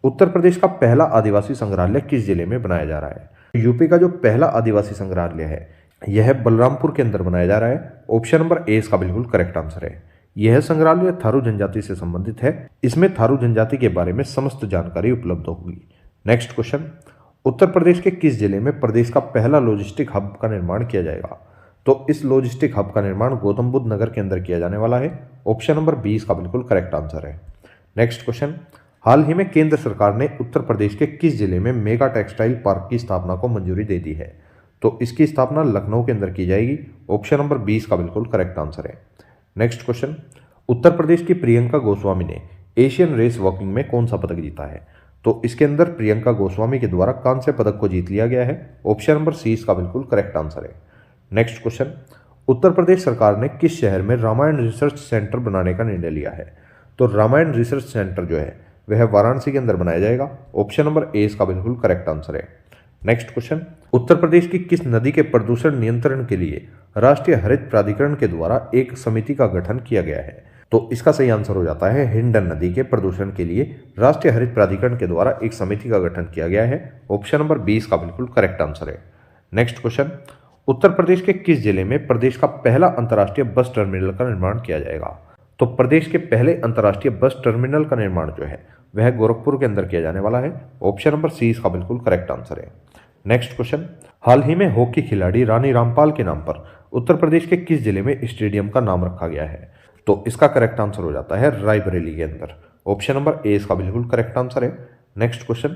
उत्तर प्रदेश का पहला आदिवासी संग्रहालय किस जिले में बनाया जा रहा है? यूपी का जो पहला आदिवासी संग्रहालय है यह बलरामपुर के अंदर बनाया जा रहा है। ऑप्शन नंबर ए इसका बिल्कुल करेक्ट आंसर है। यह संग्रहालय थारू जनजाति से संबंधित है। इसमें थारू जनजाति के बारे में समस्त जानकारी उपलब्ध होगी। नेक्स्ट क्वेश्चन, उत्तर प्रदेश के किस जिले में प्रदेश का पहला लॉजिस्टिक हब का निर्माण किया जाएगा? तो इस लॉजिस्टिक हब का निर्माण गौतम बुद्ध नगर के अंदर किया जाने वाला है। ऑप्शन नंबर 20 का बिल्कुल करेक्ट आंसर है। नेक्स्ट क्वेश्चन, हाल ही में केंद्र सरकार ने उत्तर प्रदेश के किस जिले में मेगा टेक्सटाइल पार्क की स्थापना को मंजूरी दे दी है? तो इसकी स्थापना लखनऊ के अंदर की जाएगी। ऑप्शन नंबर 20 का बिल्कुल करेक्ट आंसर है। नेक्स्ट क्वेश्चन, उत्तर प्रदेश की प्रियंका गोस्वामी ने एशियन रेस वॉकिंग में कौन सा पदक जीता है? तो इसके अंदर प्रियंका गोस्वामी के द्वारा कांस्य पदक को जीत लिया गया है। ऑप्शन नंबर सी इसका बिल्कुल करेक्ट आंसर है। नेक्स्ट क्वेश्चन, उत्तर प्रदेश सरकार ने किस शहर में रामायण रिसर्च सेंटर बनाने का निर्णय लिया है? तो रामायण रिसर्च सेंटर जो है वह वाराणसी के अंदर बनाया जाएगा। ऑप्शन नंबर ए इसका बिल्कुल करेक्ट आंसर है। नेक्स्ट क्वेश्चन, उत्तर प्रदेश की किस नदी के प्रदूषण नियंत्रण के लिए राष्ट्रीय हरित प्राधिकरण के द्वारा एक समिति का गठन किया गया है? तो इसका सही आंसर हो जाता है हिंडन नदी के प्रदूषण के लिए राष्ट्रीय हरित प्राधिकरण के द्वारा एक समिति का गठन किया गया है। ऑप्शन नंबर 20 का बिल्कुल करेक्ट आंसर है। नेक्स्ट क्वेश्चन, उत्तर प्रदेश के किस जिले में प्रदेश का पहला अंतर्राष्ट्रीय बस टर्मिनल का निर्माण किया जाएगा? तो प्रदेश के पहले अंतर्राष्ट्रीय बस टर्मिनल का निर्माण जो है वह गोरखपुर के अंदर किया जाने वाला है। ऑप्शन नंबर सी इसका बिल्कुल करेक्ट आंसर है। नेक्स्ट क्वेश्चन, हाल ही में हॉकी खिलाड़ी रानी रामपाल के नाम पर उत्तर प्रदेश के किस जिले में स्टेडियम का नाम रखा गया है? तो इसका करेक्ट आंसर हो जाता है रायबरेली के अंदर। ऑप्शन नंबर ए इसका बिल्कुल करेक्ट आंसर है। नेक्स्ट क्वेश्चन,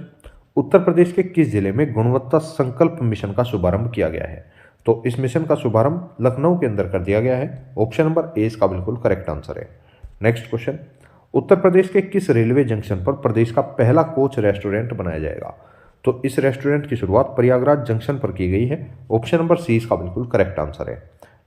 उत्तर प्रदेश के किस जिले में गुणवत्ता संकल्प मिशन का शुभारंभ किया गया है? तो इस मिशन का शुभारंभ लखनऊ के अंदर कर दिया गया है। ऑप्शन नंबर ए इसका बिल्कुल करेक्ट आंसर है। नेक्स्ट क्वेश्चन, उत्तर प्रदेश के किस रेलवे जंक्शन पर प्रदेश का पहला कोच रेस्टोरेंट बनाया जाएगा? तो इस रेस्टोरेंट की शुरुआत प्रयागराज जंक्शन पर की गई है। ऑप्शन नंबर सी इसका बिल्कुल करेक्ट आंसर है।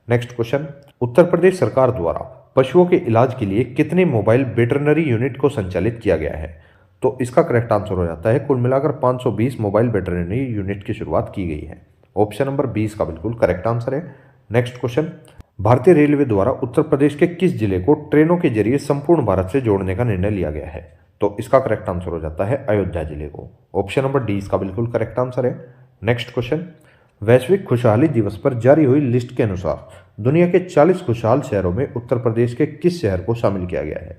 नेक्स्ट क्वेश्चन, उत्तर प्रदेश सरकार द्वारा पशुओं के इलाज के लिए कितने मोबाइल वेटरनरी यूनिट को संचालित किया गया है? तो इसका करेक्ट आंसर हो जाता है कुल मिलाकर 520 मोबाइल वेटरनरी यूनिट की शुरुआत की गई है। ऑप्शन नंबर 20 का बिल्कुल करेक्ट आंसर है। नेक्स्ट क्वेश्चन, भारतीय रेलवे द्वारा उत्तर प्रदेश के किस जिले को ट्रेनों के जरिए संपूर्ण भारत से जोड़ने का निर्णय लिया गया है? तो इसका करेक्ट आंसर हो जाता है अयोध्या जिले को। ऑप्शन नंबर डी इसका बिल्कुल करेक्ट आंसर है। नेक्स्ट क्वेश्चन, वैश्विक खुशहाली दिवस पर जारी हुई लिस्ट के अनुसार दुनिया के 40 खुशहाल शहरों में उत्तर प्रदेश के किस शहर को शामिल किया गया है?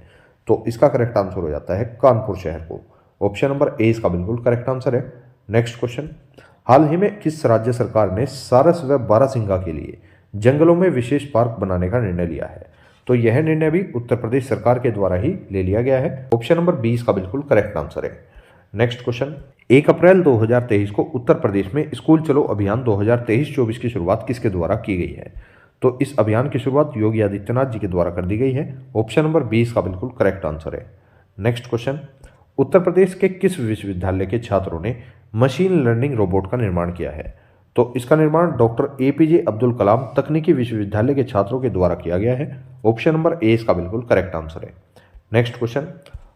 तो इसका करेक्ट आंसर हो जाता है कानपुर शहर को। ऑप्शन नंबर ए इसका बिल्कुल करेक्ट आंसर है। नेक्स्ट क्वेश्चन, हाल ही में किस राज्य सरकार ने सारस व बारासिंगा के लिए जंगलों में विशेष पार्क बनाने का निर्णय लिया है? तो यह निर्णय भी उत्तर प्रदेश सरकार के द्वारा ही ले लिया गया है। ऑप्शन नंबर 20 का बिल्कुल करेक्ट आंसर है। नेक्स्ट क्वेश्चन, 1 अप्रैल 2023 को उत्तर प्रदेश में स्कूल चलो अभियान 2023-24 की शुरुआत किसके द्वारा की गई है? तो इस अभियान की शुरुआत योगी आदित्यनाथ जी के द्वारा कर दी गई है। ऑप्शन नंबर 20 का बिल्कुल करेक्ट आंसर है। नेक्स्ट क्वेश्चन, उत्तर प्रदेश के किस विश्वविद्यालय के छात्रों ने मशीन लर्निंग रोबोट का निर्माण किया है? तो इसका निर्माण डॉक्टर एपीजे अब्दुल कलाम तकनीकी विश्वविद्यालय के छात्रों के द्वारा किया गया है। ऑप्शन नंबर ए इसका बिल्कुल करेक्ट आंसर है। नेक्स्ट क्वेश्चन,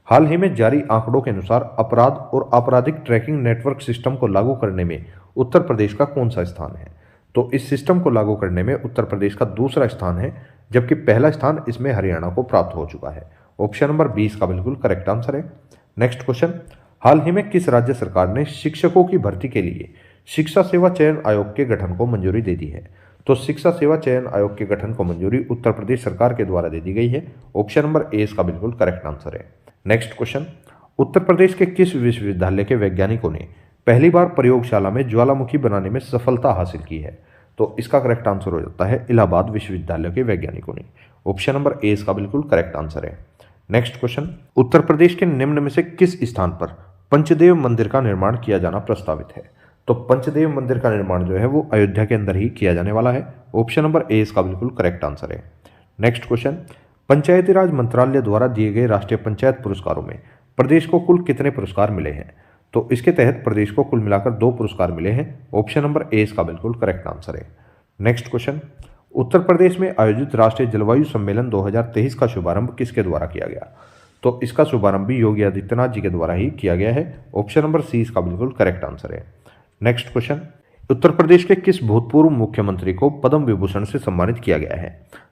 हाल ही में जारी आंकड़ों के अनुसार अपराध और आपराधिक ट्रैकिंग नेटवर्क सिस्टम को लागू करने में उत्तर प्रदेश का कौन सा स्थान है? तो इस सिस्टम को लागू करने में उत्तर प्रदेश का दूसरा स्थान है, जबकि पहला स्थान इसमें हरियाणा को प्राप्त हो चुका है। ऑप्शन नंबर 20 का बिल्कुल करेक्ट आंसर है। नेक्स्ट क्वेश्चन, हाल ही में किस राज्य सरकार ने शिक्षकों की भर्ती के लिए शिक्षा सेवा चयन आयोग के गठन को मंजूरी दे दी है? तो शिक्षा सेवा चयन आयोग के गठन को मंजूरी उत्तर प्रदेश सरकार के द्वारा दे दी गई है। ऑप्शन नंबर ए इसका बिल्कुल करेक्ट आंसर है। नेक्स्ट क्वेश्चन, उत्तर प्रदेश के किस विश्वविद्यालय के वैज्ञानिकों ने पहली बार प्रयोगशाला में ज्वालामुखी बनाने में सफलता हासिल की है? तो इसका करेक्ट आंसर हो जाता है इलाहाबाद विश्वविद्यालय के वैज्ञानिकों ने। ऑप्शन नंबर ए इसका बिल्कुल करेक्ट आंसर है। नेक्स्ट क्वेश्चन, उत्तर प्रदेश के निम्न में से किस स्थान पर पंचदेव मंदिर का निर्माण किया जाना प्रस्तावित है? तो पंचदेव मंदिर का निर्माण जो है वो अयोध्या के अंदर ही किया जाने वाला है। ऑप्शन नंबर ए इसका बिल्कुल करेक्ट आंसर है। नेक्स्ट क्वेश्चन, पंचायती राज मंत्रालय द्वारा दिए गए राष्ट्रीय पंचायत पुरस्कारों में प्रदेश को कुल कितने पुरस्कार मिले हैं? तो इसके तहत प्रदेश को कुल मिलाकर 2 पुरस्कार मिले हैं। ऑप्शन नंबर ए इसका बिल्कुल करेक्ट आंसर है। नेक्स्ट क्वेश्चन, उत्तर प्रदेश में आयोजित राष्ट्रीय जलवायु सम्मेलन 2023 का शुभारंभ किसके द्वारा किया गया? तो इसका शुभारंभ भी योगी आदित्यनाथ जी के द्वारा ही किया गया है। ऑप्शन नंबर सी इसका बिल्कुल करेक्ट आंसर है। नेक्स्ट क्वेश्चन, उत्तर प्रदेश के किस भूतपूर्व मुख्यमंत्री को पद्म विभूषण से सम्मानित किया गया है?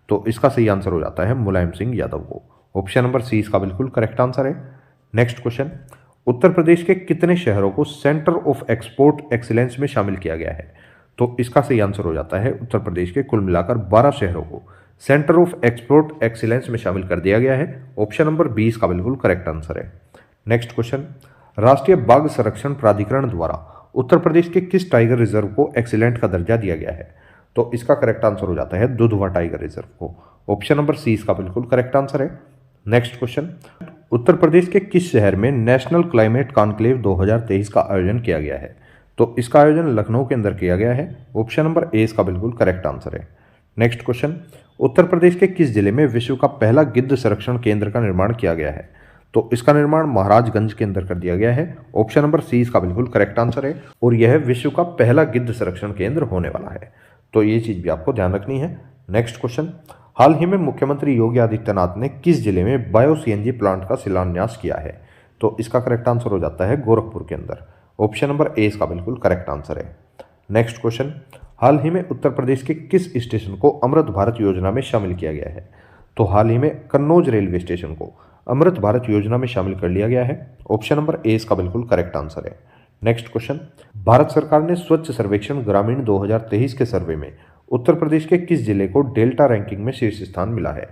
तो इसका सही आंसर हो जाता है मुलायम सिंह यादव को। ऑप्शन नंबर सी इसका बिल्कुल करेक्ट आंसर है। नेक्स्ट क्वेश्चन, उत्तर प्रदेश के कितने शहरों को सेंटर ऑफ एक्सपोर्ट एक्सीलेंस में शामिल किया गया है? तो इसका सही आंसर हो जाता है उत्तर प्रदेश के कुल मिलाकर 12 शहरों को सेंटर ऑफ एक्सपोर्ट एक्सीलेंस में शामिल कर दिया गया है। ऑप्शन नंबर 20 का बिल्कुल करेक्ट आंसर है। नेक्स्ट क्वेश्चन, राष्ट्रीय बाघ संरक्षण प्राधिकरण द्वारा उत्तर प्रदेश के किस टाइगर रिजर्व को एक्सीलेंट का दर्जा दिया गया है? तो इसका करेक्ट आंसर हो जाता है दुधवा टाइगर रिजर्व को। ऑप्शन नंबर सी इसका बिल्कुल करेक्ट आंसर है। नेक्स्ट क्वेश्चन, उत्तर प्रदेश के किस शहर में नेशनल क्लाइमेट कॉन्क्लेव 2023 का आयोजन किया गया है? तो इसका आयोजन लखनऊ के अंदर किया गया है। ऑप्शन नंबर ए इसका बिल्कुल करेक्ट आंसर है। नेक्स्ट क्वेश्चन, उत्तर प्रदेश के किस जिले में विश्व का पहला गिद्ध संरक्षण केंद्र का निर्माण किया गया है? तो इसका निर्माण महाराजगंज के अंदर कर दिया गया है। ऑप्शन नंबर सी इसका बिल्कुल करेक्ट आंसर है और यह विश्व का पहला गिद्ध संरक्षण केंद्र होने वाला है। तो ये चीज भी आपको ध्यान रखनी है। नेक्स्ट क्वेश्चन, हाल ही में मुख्यमंत्री योगी आदित्यनाथ ने किस जिले में बायो सीएनजी प्लांट का शिलान्यास किया है? तो इसका करेक्ट आंसर हो जाता है गोरखपुर के अंदर। ऑप्शन नंबर ए इसका बिल्कुल करेक्ट आंसर है। नेक्स्ट क्वेश्चन, हाल ही में उत्तर प्रदेश के किस स्टेशन को अमृत भारत योजना में शामिल किया गया है? तो हाल ही में कन्नौज रेलवे स्टेशन को अमृत भारत योजना में शामिल कर लिया गया है। ऑप्शन नंबर ए इसका बिल्कुल करेक्ट आंसर है। नेक्स्ट क्वेश्चन, भारत सरकार ने स्वच्छ सर्वेक्षण ग्रामीण 2023 के सर्वे में उत्तर प्रदेश के किस जिले को डेल्टा रैंकिंग में शीर्ष स्थान मिला है?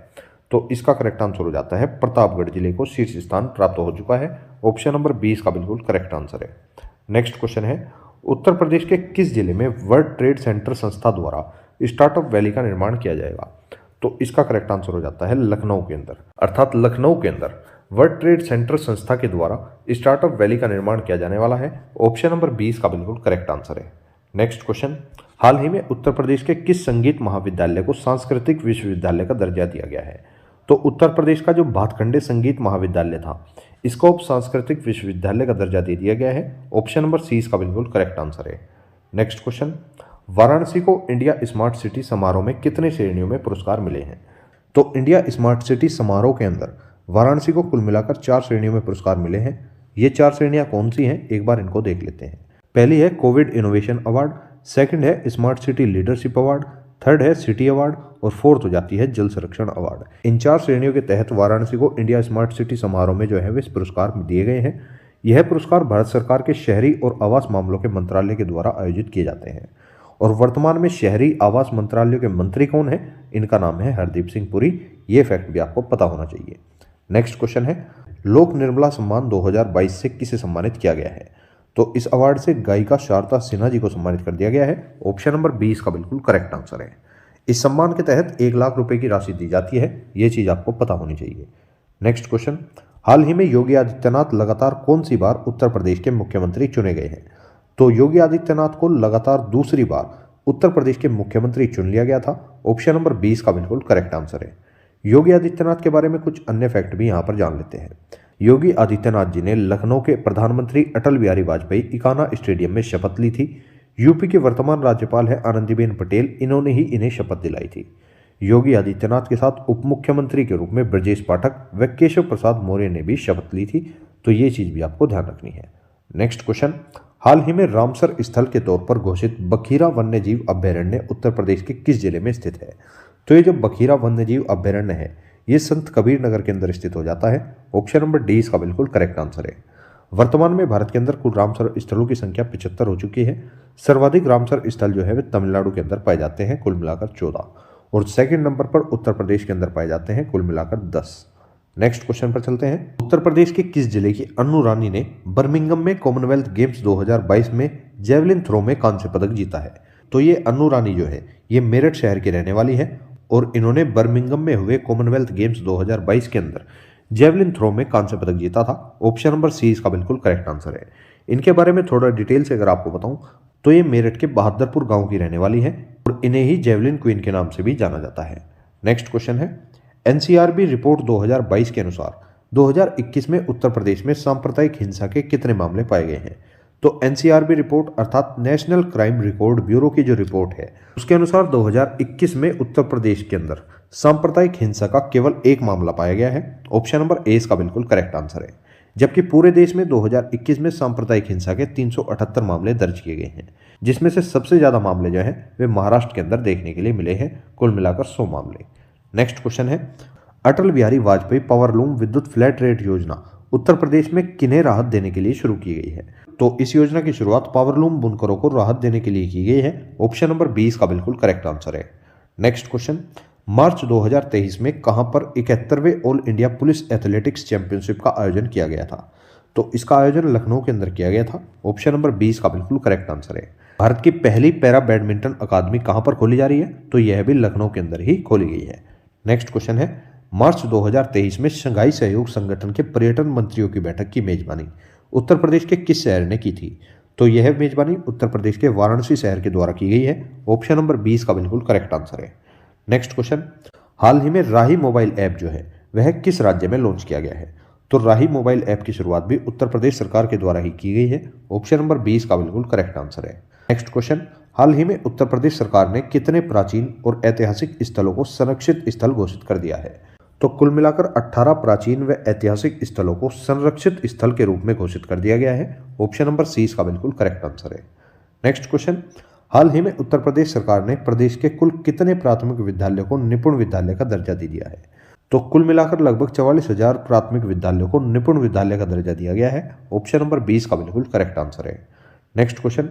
तो इसका करेक्ट आंसर हो जाता है प्रतापगढ़ जिले को शीर्ष स्थान प्राप्त हो चुका है। ऑप्शन नंबर 20 का बिल्कुल करेक्ट आंसर है। नेक्स्ट क्वेश्चन है, उत्तर प्रदेश के किस जिले में वर्ल्ड ट्रेड सेंटर संस्था द्वारा स्टार्टअप वैली का निर्माण किया जाएगा? तो इसका करेक्ट आंसर हो जाता है लखनऊ के अंदर, अर्थात लखनऊ के अंदर वर्ल्ड ट्रेड सेंटर संस्था के द्वारा स्टार्टअप वैली का निर्माण किया जाने वाला है। ऑप्शन नंबर 20 का बिल्कुल करेक्ट आंसर है। नेक्स्ट क्वेश्चन, हाल ही में उत्तर प्रदेश के किस संगीत महाविद्यालय को सांस्कृतिक विश्वविद्यालय का दर्जा दिया गया है? तो उत्तर प्रदेश का जो भातखंडे संगीत महाविद्यालय था इसको अब सांस्कृतिक विश्वविद्यालय का दर्जा दे दिया गया है। ऑप्शन नंबर सी इसका बिल्कुल करेक्ट आंसर है। नेक्स्ट क्वेश्चन, वाराणसी को इंडिया स्मार्ट सिटी समारोह में कितने श्रेणियों में पुरस्कार मिले हैं? तो इंडिया स्मार्ट सिटी समारोह के अंदर वाराणसी को कुल मिलाकर 4 श्रेणियों में पुरस्कार मिले हैं। ये 4 श्रेणियां कौन सी हैं, एक बार इनको देख लेते हैं। पहली है कोविड इनोवेशन अवार्ड, सेकंड है smart city leadership award, third है सिटी अवार्ड और फोर्थ हो जाती है जल संरक्षण अवार्ड। इन 4 श्रेणियों के तहत वाराणसी को इंडिया स्मार्ट सिटी समारोह में जो है वे पुरस्कार दिए गए हैं। यह पुरस्कार भारत सरकार के शहरी और आवास मामलों के मंत्रालय के द्वारा आयोजित किए जाते हैं। और वर्तमान में शहरी आवास मंत्रालय के मंत्री कौन है? इनका नाम है हरदीप सिंह पुरी। ये फैक्ट भी आपको पता होना चाहिए। नेक्स्ट क्वेश्चन है, लोक निर्मला सम्मान 2022 से किसे सम्मानित किया गया है? तो इस अवार्ड से गायिका शारदा सिन्हा जी को सम्मानित कर दिया गया है। ऑप्शन नंबर 20 का बिल्कुल करेक्ट आंसर है। इस सम्मान के तहत 1 लाख रुपए की राशि दी जाती है। ये चीज आपको पता होनी चाहिए। नेक्स्ट क्वेश्चन, हाल ही में योगी आदित्यनाथ लगातार कौन सी बार उत्तर प्रदेश के मुख्यमंत्री चुने गए हैं? तो योगी आदित्यनाथ को लगातार दूसरी बार उत्तर प्रदेश के मुख्यमंत्री चुन लिया गया था। ऑप्शन नंबर 20 का बिल्कुल करेक्ट आंसर है। योगी आदित्यनाथ के बारे में कुछ अन्य फैक्ट भी यहां पर जान लेते हैं। योगी आदित्यनाथ जी ने लखनऊ के प्रधानमंत्री अटल बिहारी वाजपेयी इकाना स्टेडियम में शपथ ली थी। यूपी के वर्तमान राज्यपाल है आनंदीबेन पटेल, इन्होंने ही इन्हें शपथ दिलाई थी। योगी आदित्यनाथ के साथ उप मुख्यमंत्री के रूप में ब्रजेश पाठक व केशव प्रसाद मौर्य ने भी शपथ ली थी। तो ये चीज भी आपको ध्यान रखनी है। नेक्स्ट क्वेश्चन, हाल ही में रामसर स्थल के तौर पर घोषित बखीरा वन्यजीव अभ्यारण्य उत्तर प्रदेश के किस जिले में स्थित है? तो ये जो बखीरा वन्यजीव अभ्यारण्य है ये संत कबीर नगर के अंदर स्थित हो जाता है। ऑप्शन नंबर डी इसका बिल्कुल करेक्ट आंसर है। वर्तमान में भारत के अंदर कुल रामसर स्थलों की संख्या 75 हो चुकी है। सर्वाधिक रामसर स्थल जो है वे तमिलनाडु के अंदर पाए जाते हैं, कुल मिलाकर 14, और सेकंड नंबर पर उत्तर प्रदेश के अंदर पाए जाते हैं, कुल मिलाकर 10। नेक्स्ट क्वेश्चन पर चलते हैं। उत्तर प्रदेश के किस जिले की अन्नू रानी ने बर्मिंघम में कॉमनवेल्थ गेम्स 2022 में जेवलिन थ्रो में कांस्य पदक जीता है? तो ये अन्नू रानी जो है ये मेरठ शहर की रहने वाली है और इन्होंने बर्मिंघम में हुए कॉमनवेल्थ गेम्स 2022 के अंदर जेवलिन थ्रो में कांस्य पदक जीता था। ऑप्शन नंबर सी इसका बिल्कुल करेक्ट आंसर है। इनके बारे में थोड़ा डिटेल से अगर आपको बताऊं तो ये मेरठ के बहादुरपुर गांव की रहने वाली है और इन्हें ही जेवलिन क्वीन के नाम से भी जाना जाता है। नेक्स्ट क्वेश्चन है, एनसीआरबी रिपोर्ट 2022 के अनुसार 2021 में उत्तर प्रदेश में सांप्रदायिक हिंसा के कितने मामले पाए गए हैं? तो एनसीआरबी रिपोर्ट अर्थात नेशनल क्राइम रिकॉर्ड ब्यूरो की जो रिपोर्ट है उसके अनुसार 2021 में उत्तर प्रदेश के अंदर सांप्रदायिक हिंसा का केवल 1 मामला पाया गया है। ऑप्शन नंबर ए इसका बिल्कुल करेक्ट आंसर है। जबकि पूरे देश में 2021 में सांप्रदायिक हिंसा के 378 मामले दर्ज किए गए हैं, जिसमें से सबसे ज्यादा मामले जो है वे महाराष्ट्र के अंदर देखने के लिए मिले हैं, कुल मिलाकर 100 मामले। नेक्स्ट क्वेश्चन है, अटल बिहारी वाजपेयी पावरलूम विद्युत फ्लैट रेट योजना उत्तर प्रदेश में किन्हें राहत देने के लिए शुरू की गई है? तो इस योजना की शुरुआत पावरलूम बुनकरों को राहत देने के लिए की गई है। ऑप्शन नंबर 20 का बिल्कुल करेक्ट आंसर है। नेक्स्ट क्वेश्चन, मार्च 2023 में कहां पर 71वें all India police athletics championship का आयोजन किया गया था? तो इसका आयोजन लखनऊ के अंदर किया गया था। ऑप्शन नंबर 20 का बिल्कुल करेक्ट आंसर है। भारत की पहली पैरा बैडमिंटन अकादमी कहां पर खोली जा रही है? तो यह भी लखनऊ के अंदर ही खोली गई है। नेक्स्ट क्वेश्चन है, मार्च 2023 में शंघाई सहयोग संगठन के पर्यटन मंत्रियों की बैठक की मेजबानी उत्तर प्रदेश के किस शहर ने की थी? तो यह मेजबानी उत्तर प्रदेश के वाराणसी शहर के द्वारा की गई है। ऑप्शन नंबर 20 का बिल्कुल करेक्ट आंसर है। नेक्स्ट क्वेश्चन, हाल ही में राही मोबाइल ऐप जो है वह किस राज्य में लॉन्च किया गया है? तो राही मोबाइल ऐप की शुरुआत भी उत्तर प्रदेश सरकार के द्वारा ही की गई है। ऑप्शन नंबर 20 का बिल्कुल करेक्ट आंसर है। नेक्स्ट क्वेश्चन, हाल ही में उत्तर प्रदेश सरकार ने कितने प्राचीन और ऐतिहासिक स्थलों को संरक्षित स्थल घोषित कर दिया है? तो कुल मिलाकर 18 प्राचीन व ऐतिहासिक स्थलों को संरक्षित स्थल के रूप में घोषित कर दिया गया है। ऑप्शन नंबर सी इसका बिल्कुल करेक्ट आंसर है। नेक्स्ट क्वेश्चन, हाल ही में उत्तर प्रदेश सरकार ने प्रदेश के कुल कितने प्राथमिक विद्यालयों को निपुण विद्यालय का दर्जा दे दिया है? तो कुल मिलाकर लगभग 44,000 प्राथमिक विद्यालयों को निपुण विद्यालय का दर्जा दिया गया है। ऑप्शन नंबर 20 का बिल्कुल करेक्ट आंसर है। नेक्स्ट क्वेश्चन,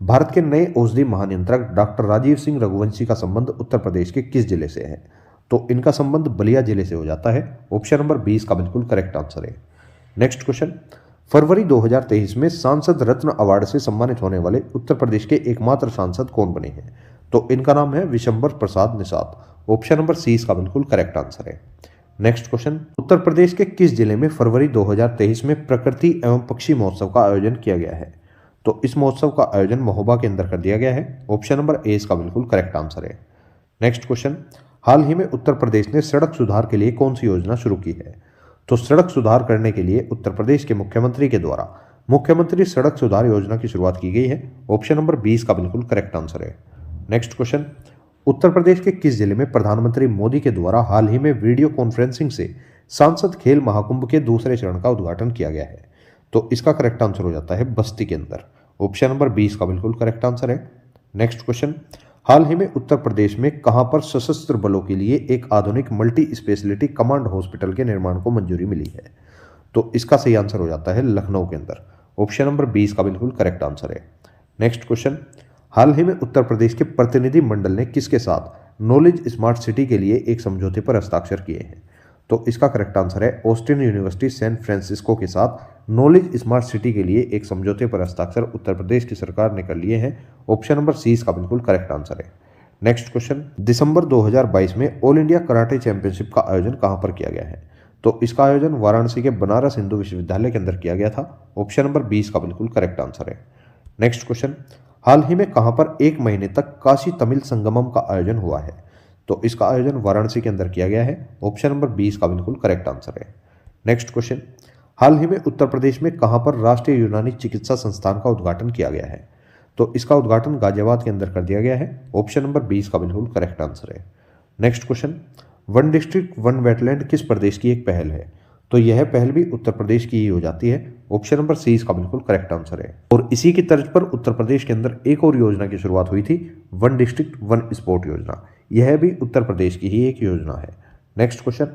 भारत के नए औषधि महानियंत्रक डॉक्टर राजीव सिंह रघुवंशी का संबंध उत्तर प्रदेश के किस जिले से है? तो इनका संबंध बलिया जिले से हो जाता है। ऑप्शन नंबर 20 का बिल्कुल करेक्ट आंसर है। नेक्स्ट क्वेश्चन, फरवरी 2023 में सांसद रत्न अवार्ड से सम्मानित होने वाले उत्तर प्रदेश के एकमात्र सांसद कौन बने हैं? तो इनका नाम है Vishambar Prasad Nishad. Option number C इसका बिल्कुल करेक्ट आंसर है। नेक्स्ट क्वेश्चन, उत्तर प्रदेश के किस जिले में फरवरी 2023 में प्रकृति एवं पक्षी महोत्सव का आयोजन किया गया है? तो इस महोत्सव का आयोजन महोबा के अंदर कर दिया गया है। ऑप्शन नंबर ए इसका बिल्कुल करेक्ट आंसर है। नेक्स्ट क्वेश्चन, हाल ही में उत्तर प्रदेश ने सड़क सुधार के लिए कौन सी योजना शुरू की है? तो सड़क सुधार करने के लिए उत्तर प्रदेश के मुख्यमंत्री के द्वारा मुख्यमंत्री सड़क सुधार योजना की शुरुआत की गई है। ऑप्शन नंबर 20 का बिल्कुल करेक्ट आंसर है। नेक्स्ट क्वेश्चन, उत्तर प्रदेश के किस जिले में प्रधानमंत्री मोदी के द्वारा हाल ही में वीडियो कॉन्फ्रेंसिंग से सांसद खेल महाकुंभ के दूसरे चरण का उद्घाटन किया गया है? तो इसका करेक्ट आंसर हो जाता है बस्ती के अंदर। ऑप्शन नंबर 20 का बिल्कुल करेक्ट आंसर है। नेक्स्ट क्वेश्चन, हाल ही में उत्तर प्रदेश में कहां पर सशस्त्र बलों के लिए एक आधुनिक मल्टी स्पेशलिटी कमांड हॉस्पिटल के निर्माण को मंजूरी मिली है? तो इसका सही आंसर हो जाता है लखनऊ के अंदर। ऑप्शन नंबर 20 का बिल्कुल करेक्ट आंसर है। नेक्स्ट क्वेश्चन, हाल ही में उत्तर प्रदेश के प्रतिनिधि मंडल ने किसके साथ नॉलेज स्मार्ट सिटी के लिए एक समझौते पर हस्ताक्षर किए हैं? तो इसका करेक्ट आंसर है ऑस्टिन यूनिवर्सिटी सैन फ्रांसिस्को के साथ नॉलेज स्मार्ट सिटी के लिए एक समझौते पर हस्ताक्षर उत्तर प्रदेश की सरकार ने कर लिए हैं। ऑप्शन नंबर 30 का बिल्कुल करेक्ट आंसर है। नेक्स्ट क्वेश्चन, दिसंबर 2022 में ऑल इंडिया कराटे चैंपियनशिप का आयोजन कहां पर किया गया है? तो इसका आयोजन वाराणसी के बनारस हिंदू विश्वविद्यालय के अंदर किया गया था। ऑप्शन नंबर 20 का बिल्कुल करेक्ट आंसर है। नेक्स्ट क्वेश्चन, हाल ही में कहां पर 1 महीने तक काशी तमिल संगमम का आयोजन हुआ है? तो इसका आयोजन वाराणसी के अंदर किया गया है। ऑप्शन नंबर 20 का बिल्कुल करेक्ट आंसर है। नेक्स्ट क्वेश्चन, हाल ही में उत्तर प्रदेश में कहां पर राष्ट्रीय यूनानी चिकित्सा संस्थान का उद्घाटन किया गया है? तो इसका उद्घाटन गाजियाबाद के अंदर कर दिया गया है। ऑप्शन नंबर 20 का बिल्कुल करेक्ट आंसर है। Next question, one district one wetland किस प्रदेश की एक पहल है? तो यह पहल भी उत्तर प्रदेश की ही हो जाती है। ऑप्शन नंबर 30 का बिल्कुल करेक्ट आंसर है। और इसी की तर्ज पर उत्तर प्रदेश के अंदर एक और योजना की शुरुआत हुई थी, वन डिस्ट्रिक्ट वन स्पोर्ट योजना। यह भी उत्तर प्रदेश की ही एक योजना है। नेक्स्ट क्वेश्चन,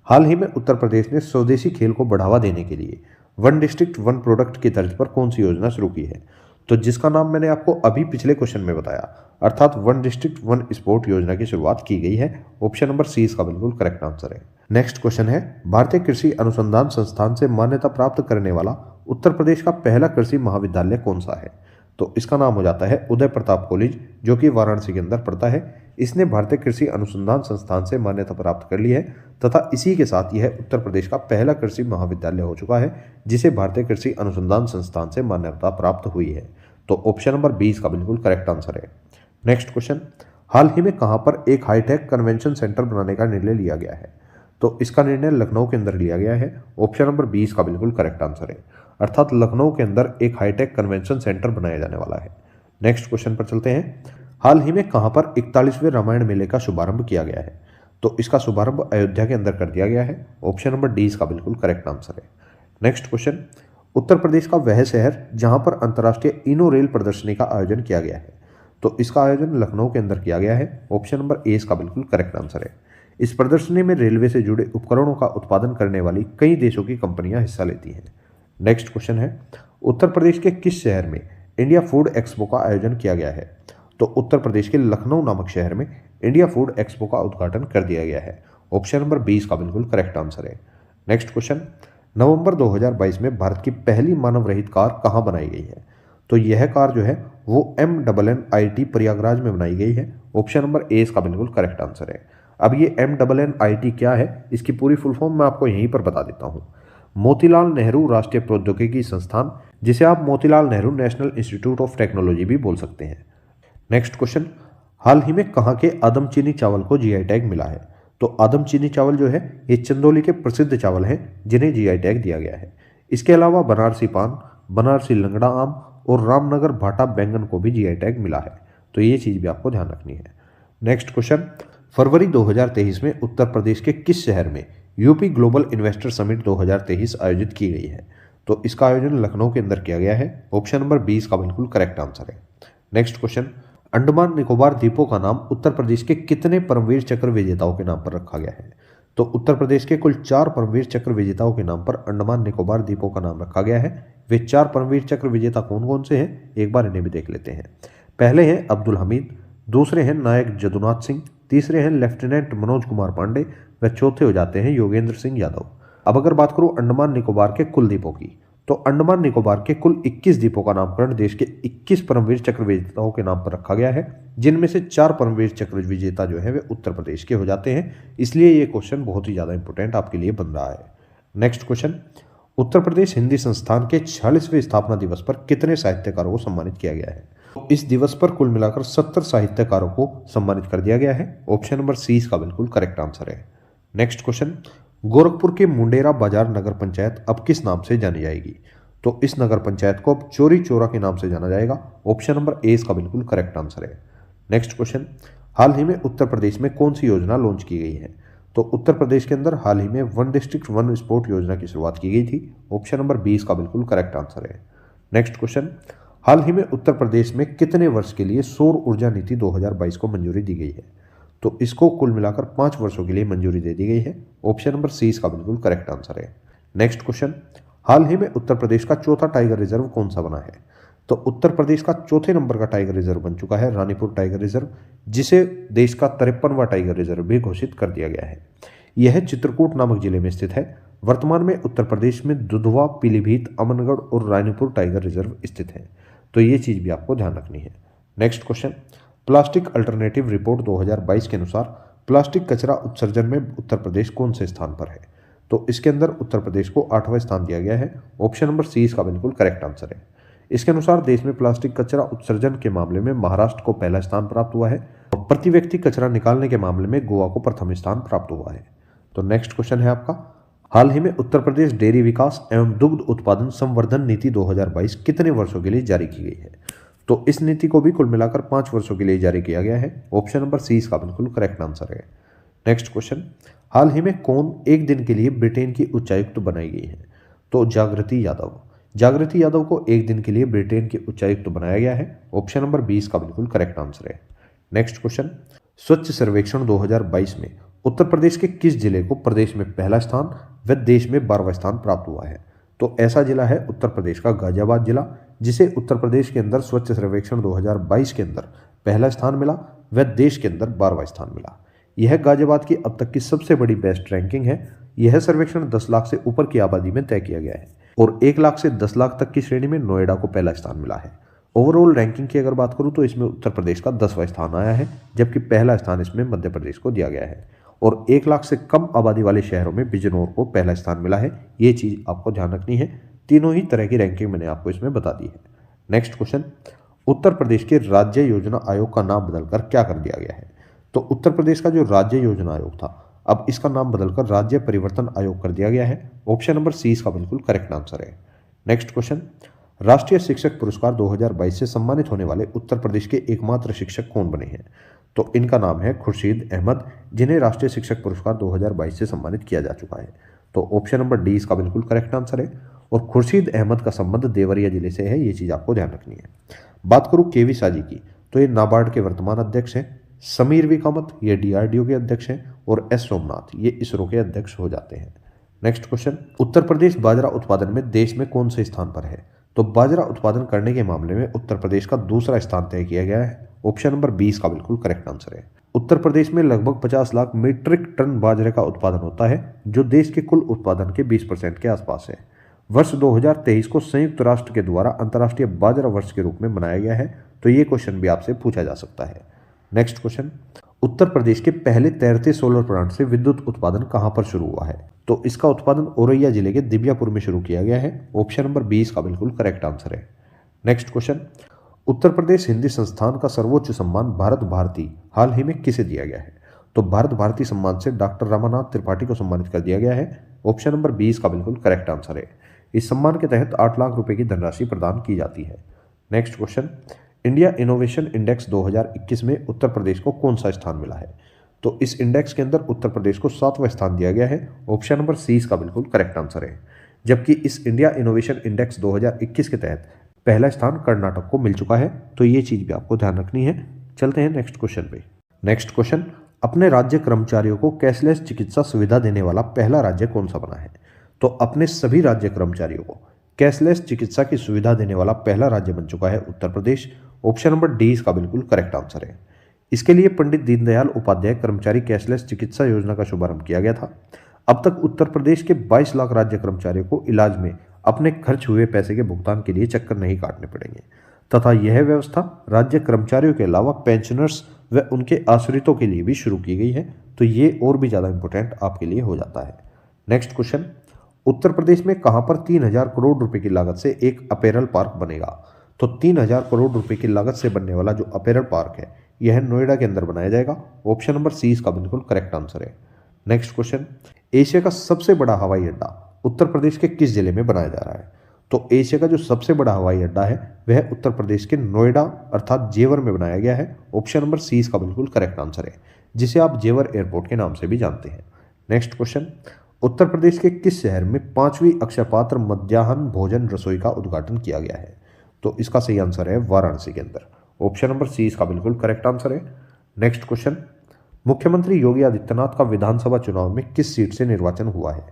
हाल ही में उत्तर प्रदेश ने स्वदेशी खेल को बढ़ावा देने के लिए वन डिस्ट्रिक्ट वन प्रोडक्ट की तर्ज पर कौन सी योजना शुरू की है? तो जिसका नाम मैंने आपको अभी पिछले क्वेश्चन में बताया, अर्थात वन डिस्ट्रिक्ट वन स्पोर्ट योजना की शुरुआत की गई है। ऑप्शन नंबर 30 का बिल्कुल करेक्ट आंसर है। नेक्स्ट क्वेश्चन है, भारतीय कृषि अनुसंधान संस्थान से मान्यता प्राप्त करने वाला उत्तर प्रदेश का पहला कृषि महाविद्यालय कौन सा है? तो इसका नाम हो जाता है उदय प्रताप कॉलेज, जो कि वाराणसी के अंदर पड़ता है। इसने भारतीय कृषि अनुसंधान संस्थान से मान्यता प्राप्त कर ली है तथा इसी के साथ यह उत्तर प्रदेश का पहला कृषि महाविद्यालय हो चुका है जिसे भारतीय कृषि अनुसंधान संस्थान से मान्यता प्राप्त हुई है। तो ऑप्शन नंबर 20 का बिल्कुल करेक्ट आंसर है। नेक्स्ट क्वेश्चन, हाल ही में कहां पर एक हाईटेक कन्वेंशन सेंटर बनाने का निर्णय लिया गया है? तो इसका निर्णय लखनऊ के अंदर लिया गया है। ऑप्शन नंबर 20 का बिल्कुल करेक्ट आंसर है, अर्थात लखनऊ के अंदर एक हाईटेक कन्वेंशन सेंटर बनाया जाने वाला है। नेक्स्ट क्वेश्चन पर चलते हैं, हाल ही में कहां पर 41वें रामायण मेले का शुभारंभ किया गया है? तो इसका शुभारंभ अयोध्या के अंदर कर दिया गया है। ऑप्शन नंबर 20 का बिल्कुल करेक्ट आंसर है। नेक्स्ट क्वेश्चन, उत्तर प्रदेश का वह शहर जहां पर अंतर्राष्ट्रीय इनो रेल प्रदर्शनी का आयोजन किया गया है? तो इसका आयोजन लखनऊ के अंदर किया गया है। ऑप्शन नंबर 20 का बिल्कुल करेक्ट आंसर है। इस प्रदर्शनी में रेलवे से जुड़े उपकरणों का उत्पादन करने वाली कई देशों की कंपनियां हिस्सा लेती हैं। नेक्स्ट क्वेश्चन है, उत्तर प्रदेश के किस शहर में इंडिया फूड एक्सपो का आयोजन किया गया है? तो उत्तर प्रदेश के लखनऊ नामक शहर में इंडिया फूड एक्सपो का उद्घाटन कर दिया गया है। ऑप्शन नंबर 20 का बिल्कुल करेक्ट आंसर है। नेक्स्ट क्वेश्चन, नवंबर 2022 में भारत की पहली मानव रहित कार कहां बनाई गई है? तो यह कार जो है वो MNNIT प्रयागराज में बनाई गई है। ऑप्शन नंबर 20 का बिल्कुल करेक्ट आंसर है। अब ये MNNIT क्या है, इसकी पूरी फुल फॉर्म मैं आपको यहीं पर बता देता हूँ। मोतीलाल नेहरू राष्ट्रीय प्रौद्योगिकी संस्थान, जिसे आप Motilal Nehru national institute of technology भी बोल सकते हैं। नेक्स्ट क्वेश्चन, हाल ही में कहां के आदमचीनी चावल को GI टैग मिला है? तो आदमचीनी चावल जो है ये चंदौली के प्रसिद्ध चावल हैं जिन्हें GI टैग दिया गया है। इसके अलावा बनारसी पान, बनारसी लंगड़ा आम और रामनगर भाटा बैंगन को भी GI टैग मिला है। तो ये चीज भी आपको ध्यान रखनी है। नेक्स्ट क्वेश्चन, फरवरी 2023 में उत्तर प्रदेश के किस शहर में यूपी ग्लोबल इन्वेस्टर समिट 2023 आयोजित की गई है? तो इसका आयोजन लखनऊ के अंदर किया गया है। ऑप्शन नंबर 20 का बिल्कुल करेक्ट आंसर है। नेक्स्ट क्वेश्चन, अंडमान निकोबार द्वीपों का नाम उत्तर प्रदेश के कितने परमवीर चक्र विजेताओं के नाम पर रखा गया है? तो उत्तर प्रदेश के कुल 4 परमवीर चक्र विजेताओं के नाम पर अंडमान निकोबार द्वीपों का नाम रखा गया है। वे 4 परमवीर चक्र विजेता कौन कौन से हैं, एक बार इन्हें भी देख लेते हैं। पहले हैं अब्दुल हमीद, दूसरे हैं नायक जदुनाथ सिंह, तीसरे हैं लेफ्टिनेंट मनोज कुमार पांडे व चौथे हो जाते हैं योगेंद्र सिंह यादव। अब अगर बात करूं अंडमान निकोबार के कुल द्वीपों की, तो अंडमान निकोबार के कुल 21 द्वीपों का नामकरण देश के 21 परमवीर चक्र विजेताओं के नाम पर रखा गया है, जिनमें से 4 परमवीर चक्र विजेता जो है वे उत्तर प्रदेश के हो जाते हैं। इसलिए ये क्वेश्चन बहुत ही ज्यादा इंपॉर्टेंट आपके लिए बन रहा है। नेक्स्ट क्वेश्चन, उत्तर प्रदेश हिंदी संस्थान के 46वें स्थापना दिवस पर कितने साहित्यकारों को सम्मानित किया गया है? इस दिवस पर कुल मिलाकर 70 साहित्यकारों को सम्मानित कर दिया गया है। ऑप्शन नंबर 30 का बिल्कुल करेक्ट आंसर है। नेक्स्ट क्वेश्चन, गोरखपुर के मुंडेरा बाजार नगर पंचायत अब किस नाम से जानी जाएगी? तो इस नगर पंचायत को अब चोरी चोरा के नाम से जाना जाएगा। ऑप्शन नंबर ए इसका बिल्कुल करेक्ट आंसर है। नेक्स्ट क्वेश्चन, हाल ही में उत्तर प्रदेश में कौन सी योजना लॉन्च की गई है? तो उत्तर प्रदेश के अंदर हाल ही में वन डिस्ट्रिक्ट वन स्पोर्ट योजना की शुरुआत की गई थी। ऑप्शन नंबर बी इसका बिल्कुल करेक्ट आंसर है। नेक्स्ट क्वेश्चन, हाल ही में उत्तर प्रदेश में कितने वर्ष के लिए सौर ऊर्जा नीति 2022 को मंजूरी दी गई है? तो इसको कुल मिलाकर 5 वर्षों के लिए मंजूरी दे दी गई है। ऑप्शन नंबर सी इसका बिल्कुल करेक्ट आंसर है। नेक्स्ट क्वेश्चन, हाल ही में उत्तर प्रदेश का चौथा टाइगर रिजर्व कौन सा बना है? तो उत्तर प्रदेश का चौथे नंबर का टाइगर रिजर्व बन चुका है रानीपुर टाइगर रिजर्व, जिसे देश का 53वां टाइगर रिजर्व भी घोषित कर दिया गया है। यह चित्रकूट नामक जिले में स्थित है। वर्तमान में उत्तर प्रदेश में दुधवा, पीलीभीत, अमनगढ़ और रानीपुर टाइगर रिजर्व स्थित है। तो ये चीज भी आपको ध्यान रखनी है। Next question, plastic alternative report 2022 के अनुसार प्लास्टिक कचरा उत्सर्जन में उत्तर प्रदेश कौन से स्थान पर है? तो इसके अंदर उत्तर प्रदेश को 8वां स्थान दिया गया है। ऑप्शन नंबर सी इसका बिल्कुल करेक्ट आंसर है। इसके अनुसार देश में प्लास्टिक कचरा उत्सर्जन के मामले में महाराष्ट्र को पहला स्थान प्राप्त हुआ है और प्रति व्यक्ति कचरा निकालने के मामले में गोवा को प्रथम स्थान प्राप्त हुआ है। तो नेक्स्ट क्वेश्चन है आपका, हाल ही में उत्तर प्रदेश डेयरी विकास एवं दुग्ध उत्पादन संवर्धन नीति 2022 कितने वर्षों के लिए जारी की गई है? तो इस नीति को भी कुल मिलाकर 5 वर्षों के लिए जारी किया गया है। ऑप्शन नंबर सी इसका बिल्कुल करेक्ट आंसर है। नेक्स्ट क्वेश्चन, हाल ही में कौन एक दिन के लिए ब्रिटेन की उच्चायुक्त बनाई गई है? तो जागृति यादव। जागृति यादव को एक दिन के लिए ब्रिटेन की उच्चायुक्त बनाया गया है। ऑप्शन नंबर 20 का बिल्कुल करेक्ट आंसर है। नेक्स्ट क्वेश्चन, स्वच्छ सर्वेक्षण 2022 में उत्तर प्रदेश के किस जिले को प्रदेश में पहला स्थान व देश में 12वां स्थान प्राप्त हुआ है? तो ऐसा जिला है उत्तर प्रदेश का गाजियाबाद जिला, जिसे उत्तर प्रदेश के अंदर स्वच्छ सर्वेक्षण 2022 के अंदर पहला स्थान मिला व देश के अंदर 12वां स्थान मिला। यह गाजियाबाद की अब तक की सबसे बड़ी बेस्ट रैंकिंग है। यह सर्वेक्षण 10 लाख से ऊपर की आबादी में तय किया गया है और 1 लाख से 10 लाख तक की श्रेणी में नोएडा को पहला स्थान मिला है। ओवरऑल रैंकिंग की अगर बात करूं तो इसमें उत्तर प्रदेश का 10वां स्थान आया है, जबकि पहला स्थान इसमें मध्य प्रदेश को दिया गया है और 1 लाख से कम आबादी वाले शहरों में बिजनौर को पहला स्थान मिला है। ये चीज आपको ध्यान रखनी है। तीनों ही तरह की रैंकिंग मैंने आपको इसमें बता दी है। नेक्स्ट क्वेश्चन, उत्तर प्रदेश के राज्य योजना आयोग का नाम बदलकर क्या कर दिया गया है? तो उत्तर प्रदेश का जो राज्य योजना आयोग था, अब इसका नाम बदलकर राज्य परिवर्तन आयोग कर दिया गया है। ऑप्शन नंबर सी इसका बिल्कुल करेक्ट आंसर है। नेक्स्ट क्वेश्चन, राष्ट्रीय शिक्षक पुरस्कार 2022 से सम्मानित होने वाले उत्तर प्रदेश के एकमात्र शिक्षक कौन बने हैं? तो इनका नाम है खुर्शीद अहमद, जिन्हें राष्ट्रीय शिक्षक पुरस्कार 2022 से सम्मानित किया जा चुका है। तो ऑप्शन नंबर डी इसका बिल्कुल करेक्ट आंसर है और खुर्शीद अहमद का संबंध देवरिया जिले से है। ये चीज आपको ध्यान रखनी है। बात करूं केवी साजी की, तो ये नाबार्ड के वर्तमान अध्यक्ष हैं। समीर वी कामत ये डीआरडीओ के अध्यक्ष हैं और एस सोमनाथ ये इसरो के अध्यक्ष हो जाते हैं। नेक्स्ट क्वेश्चन, उत्तर प्रदेश बाजरा उत्पादन में देश में कौन से स्थान पर है? तो बाजरा उत्पादन करने के मामले में उत्तर प्रदेश का दूसरा स्थान तय किया गया है। ऑप्शन नंबर 20 का बिल्कुल करेक्ट आंसर है। उत्तर प्रदेश में लगभग 50 लाख मीट्रिक टन बाजरे का उत्पादन होता है, जो देश के कुल उत्पादन के 20% के आसपास है। वर्ष 2023 को संयुक्त राष्ट्र के द्वारा अंतर्राष्ट्रीय बाजरा वर्ष के रूप में मनाया गया है। तो ये क्वेश्चन भी आपसे पूछा जा सकता है। नेक्स्ट क्वेश्चन, उत्तर प्रदेश के पहले तैरते सोलर प्लांट से विद्युत उत्पादन कहां पर शुरू हुआ है? तो इसका उत्पादन औरैया जिले के दिव्यापुर में शुरू किया गया है। ऑप्शन नंबर 20 का बिल्कुल करेक्ट आंसर है। नेक्स्ट क्वेश्चन, उत्तर प्रदेश हिंदी संस्थान का सर्वोच्च सम्मान भारत भारती हाल ही में किसे दिया गया है? तो भारत भारती सम्मान से डॉक्टर रमानाथ त्रिपाठी को सम्मानित कर दिया गया है। ऑप्शन नंबर 20 का बिल्कुल करेक्ट आंसर है। इस सम्मान के तहत 8 लाख रुपए की धनराशि प्रदान की जाती है। Next question, India innovation index 2021 में उत्तर प्रदेश को कौन सा स्थान मिला है? तो इस इंडेक्स के अंदर उत्तर प्रदेश को 7वां स्थान दिया गया है। ऑप्शन नंबर सी इसका बिल्कुल करेक्ट आंसर है। जबकि इस इंडिया इनोवेशन इंडेक्स 2021 के तहत पहला स्थान कर्नाटक को मिल चुका है। तो ये चीज भी आपको ध्यान रखनी है। चलते हैं नेक्स्ट क्वेश्चन पे। नेक्स्ट क्वेश्चन, अपने राज्य कर्मचारियों को कैशलेस चिकित्सा सुविधा देने वाला पहला राज्य कौन सा बना है? तो अपने सभी राज्य कर्मचारियों को कैशलेस चिकित्सा की सुविधा देने वाला पहला राज्य बन चुका है Uttar Pradesh. Option number D इसका बिल्कुल करेक्ट आंसर है। इसके लिए पंडित दीनदयाल उपाध्याय कर्मचारी कैशलेस चिकित्सा योजना का शुभारंभ किया गया था। अब तक उत्तर प्रदेश के 22 लाख राज्य कर्मचारियों को इलाज में अपने खर्च हुए पैसे के भुगतान के लिए चक्कर नहीं काटने पड़ेंगे तथा यह व्यवस्था राज्य कर्मचारियों के अलावा पेंशनर्स व उनके आश्रितों के लिए भी शुरू की गई है। तो ये और भी ज्यादा इंपॉर्टेंट आपके लिए हो जाता है। नेक्स्ट क्वेश्चन, उत्तर प्रदेश में कहां पर 3000 करोड़ रुपए की लागत से एक अपैरल पार्क बनेगा? तो 3000 करोड़ रुपए की लागत से बनने वाला जो अपैरल पार्क है यह नोएडा के अंदर बनाया जाएगा। ऑप्शन नंबर सी इसका बिल्कुल करेक्ट आंसर है। नेक्स्ट क्वेश्चन, एशिया का सबसे बड़ा हवाई अड्डा उत्तर प्रदेश के किस जिले में बनाया जा रहा है? तो एशिया का जो सबसे बड़ा हवाई अड्डा है वह उत्तर प्रदेश के नोएडा अर्थात जेवर में बनाया गया है। ऑप्शन नंबर सी इसका बिल्कुल करेक्ट आंसर है, जिसे आप जेवर एयरपोर्ट के नाम से भी जानते हैं। नेक्स्ट क्वेश्चन, उत्तर प्रदेश के किस शहर में 5वीं अक्षयपात्र मध्याह्न भोजन रसोई का उद्घाटन किया गया है? तो इसका सही आंसर है वाराणसी के अंदर। ऑप्शन नंबर सी इसका बिल्कुल करेक्ट आंसर है। नेक्स्ट क्वेश्चन, मुख्यमंत्री योगी आदित्यनाथ का विधानसभा चुनाव में किस सीट से निर्वाचन हुआ है?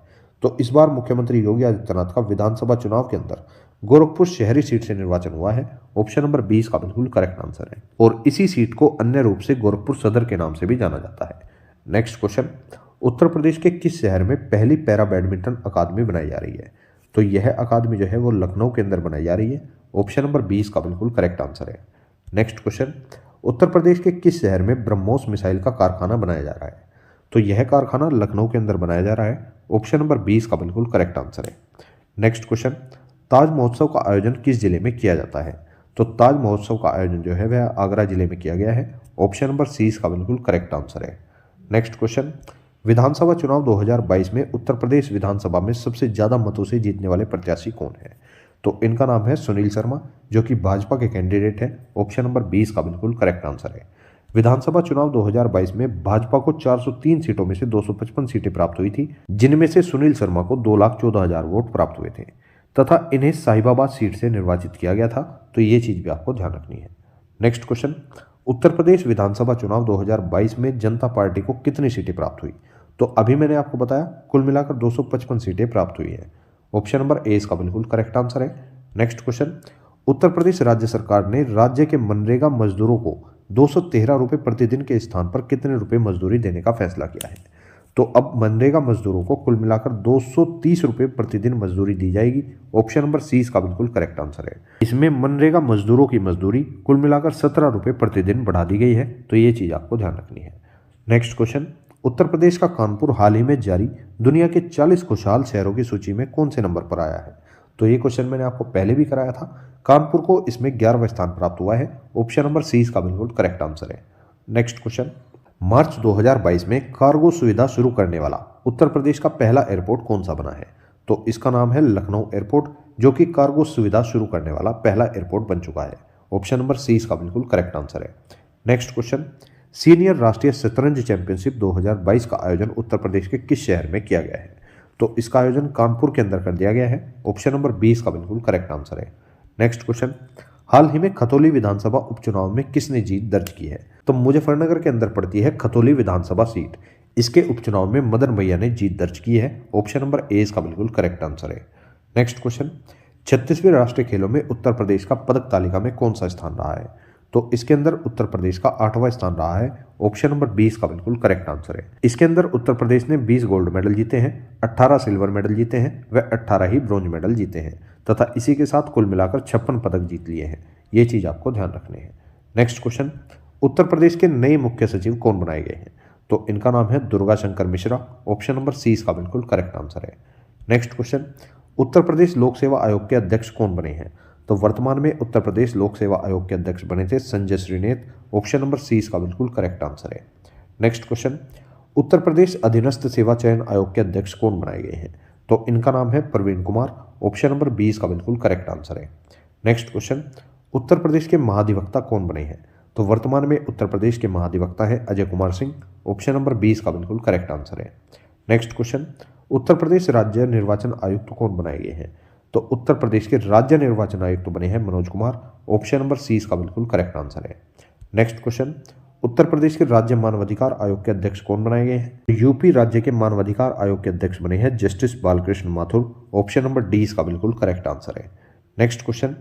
तो इस बार मुख्यमंत्री योगी आदित्यनाथ का विधानसभा चुनाव के अंदर गोरखपुर शहरी सीट से निर्वाचन हुआ है। ऑप्शन नंबर 20 का बिल्कुल करेक्ट आंसर है, और इसी सीट को अन्य रूप से गोरखपुर सदर के नाम से भी जाना जाता है। नेक्स्ट क्वेश्चन, उत्तर प्रदेश के किस शहर में पहली पैरा बैडमिंटन अकादमी बनाई जा रही है? तो यह अकादमी जो है वो लखनऊ के अंदर बनाई जा रही है। ऑप्शन नंबर 20 का बिल्कुल करेक्ट आंसर है। नेक्स्ट क्वेश्चन, उत्तर प्रदेश के किस शहर में ब्रह्मोस मिसाइल का कारखाना बनाया जा रहा है? तो यह कारखाना लखनऊ के अंदर बनाया जा रहा है। ऑप्शन नंबर 20 का बिल्कुल करेक्ट आंसर है। नेक्स्ट क्वेश्चन, ताज महोत्सव का आयोजन किस जिले में किया जाता है? तो ताज महोत्सव का आयोजन जो है वह आगरा जिले में किया गया है। ऑप्शन नंबर सी इसका बिल्कुल करेक्ट आंसर है। नेक्स्ट क्वेश्चन, विधानसभा चुनाव 2022 में उत्तर प्रदेश विधानसभा में सबसे ज्यादा मतों से जीतने वाले प्रत्याशी कौन है? तो इनका नाम है सुनील शर्मा, जो कि भाजपा के कैंडिडेट हैं। ऑप्शन नंबर 20 का बिल्कुल करेक्ट आंसर है। विधानसभा चुनाव 2022 में भाजपा को 403 सीटों में से 255 सीटें प्राप्त हुई थी, जिनमें से सुनील शर्मा को 2,14,000 वोट प्राप्त हुए थे तथा इन्हें साहिबाबाद सीट से निर्वाचित किया गया था। तो ये चीज भी आपको ध्यान रखनी है। नेक्स्ट क्वेश्चन, उत्तर प्रदेश विधानसभा चुनाव 2022 में जनता पार्टी को कितनी सीटें प्राप्त हुई? तो अभी मैंने आपको बताया कुल मिलाकर 255 सीटें प्राप्त हुई हैं। ऑप्शन नंबर ए इसका बिल्कुल करेक्ट आंसर है। नेक्स्ट क्वेश्चन, उत्तर प्रदेश राज्य सरकार ने राज्य के मनरेगा मजदूरों को 213 रुपये प्रतिदिन के स्थान पर कितने रुपए मजदूरी देने का फैसला किया है? तो अब मनरेगा मजदूरों को कुल मिलाकर 230 रुपये प्रतिदिन मजदूरी दी जाएगी। ऑप्शन नंबर सी इसका बिल्कुल करेक्ट आंसर है। इसमें मनरेगा मजदूरों की मजदूरी कुल मिलाकर 17 रुपये प्रतिदिन बढ़ा दी गई है। तो ये चीज आपको ध्यान रखनी है। नेक्स्ट क्वेश्चन, उत्तर प्रदेश का कानपुर हाल ही में जारी दुनिया के 40 खुशहाल शहरों की सूची में कौन से नंबर पर आया है? तो ये क्वेश्चन मैंने आपको पहले भी कराया था। कानपुर को इसमें 11वां स्थान प्राप्त हुआ है। ऑप्शन नंबर सी इसका बिल्कुल करेक्ट आंसर है। नेक्स्ट क्वेश्चन, मार्च 2022 में कार्गो सुविधा शुरू करने वाला उत्तर प्रदेश का पहला एयरपोर्ट कौन सा बना है? तो इसका नाम है लखनऊ एयरपोर्ट, जो कि कार्गो सुविधा शुरू करने वाला पहला एयरपोर्ट बन चुका है। ऑप्शन नंबर सी इसका बिल्कुल करेक्ट आंसर है। नेक्स्ट क्वेश्चन, सीनियर राष्ट्रीय शतरंज चैंपियनशिप 2022 का आयोजन उत्तर प्रदेश के किस शहर में किया गया है? तो इसका आयोजन कानपुर के अंदर कर दिया गया है। ऑप्शन नंबर 20 का बिल्कुल करेक्ट आंसर है। नेक्स्ट क्वेश्चन, हाल ही में खतौली विधानसभा उपचुनाव में किसने जीत दर्ज की है? तो मुजफ्फरनगर के अंदर पड़ती है खतौली विधानसभा सीट। इसके उपचुनाव में मदन भैया ने जीत दर्ज की है। ऑप्शन नंबर ए इसका बिल्कुल करेक्ट आंसर है। नेक्स्ट क्वेश्चन, 36वें राष्ट्रीय खेलों में उत्तर प्रदेश का पदक तालिका में कौन सा स्थान रहा है? तो इसके अंदर उत्तर प्रदेश का 8वां स्थान रहा है। ऑप्शन नंबर 20 का बिल्कुल करेक्ट आंसर है। इसके अंदर उत्तर प्रदेश ने 20 गोल्ड मेडल जीते हैं, 18 सिल्वर मेडल जीते हैं व 18 ही ब्रॉन्ज मेडल जीते हैं तथा इसी के साथ कुल मिलाकर 56 पदक जीत लिए हैं। ये चीज आपको ध्यान रखनी है। नेक्स्ट क्वेश्चन, उत्तर प्रदेश के नए मुख्य सचिव कौन बनाए गए हैं? तो इनका नाम है Durga Shankar Mishra. Option number C इसका बिल्कुल करेक्ट आंसर है। नेक्स्ट क्वेश्चन, उत्तर प्रदेश लोक सेवा आयोग के अध्यक्ष कौन बने हैं? तो वर्तमान में उत्तर प्रदेश लोक सेवा आयोग के अध्यक्ष बने थे Sanjay Shrinet. Option number C इसका बिल्कुल करेक्ट आंसर है। नेक्स्ट क्वेश्चन, उत्तर प्रदेश अधीनस्थ सेवा चयन आयोग के अध्यक्ष कौन बनाए गए हैं? तो इनका नाम है प्रवीण कुमार। ऑप्शन नंबर 20 का बिल्कुल करेक्ट आंसर है। नेक्स्ट क्वेश्चन, उत्तर प्रदेश के महाधिवक्ता कौन बने हैं? तो वर्तमान में उत्तर प्रदेश के महाधिवक्ता है अजय कुमार सिंह। ऑप्शन नंबर 20 का बिल्कुल करेक्ट आंसर है। नेक्स्ट क्वेश्चन, उत्तर प्रदेश राज्य निर्वाचन आयुक्त कौन बनाए गए हैं? तो उत्तर प्रदेश के राज्य निर्वाचन आयुक्त बने हैं Manoj Kumar. Option number C इसका बिल्कुल करेक्ट आंसर है। नेक्स्ट क्वेश्चन, उत्तर प्रदेश के राज्य मानवाधिकार आयोग के अध्यक्ष कौन बनाए गए हैं? यूपी राज्य के मानवाधिकार आयोग के अध्यक्ष बने हैं justice Balkrishna Mathur. Option number D इसका बिल्कुल करेक्ट आंसर है। नेक्स्ट क्वेश्चन,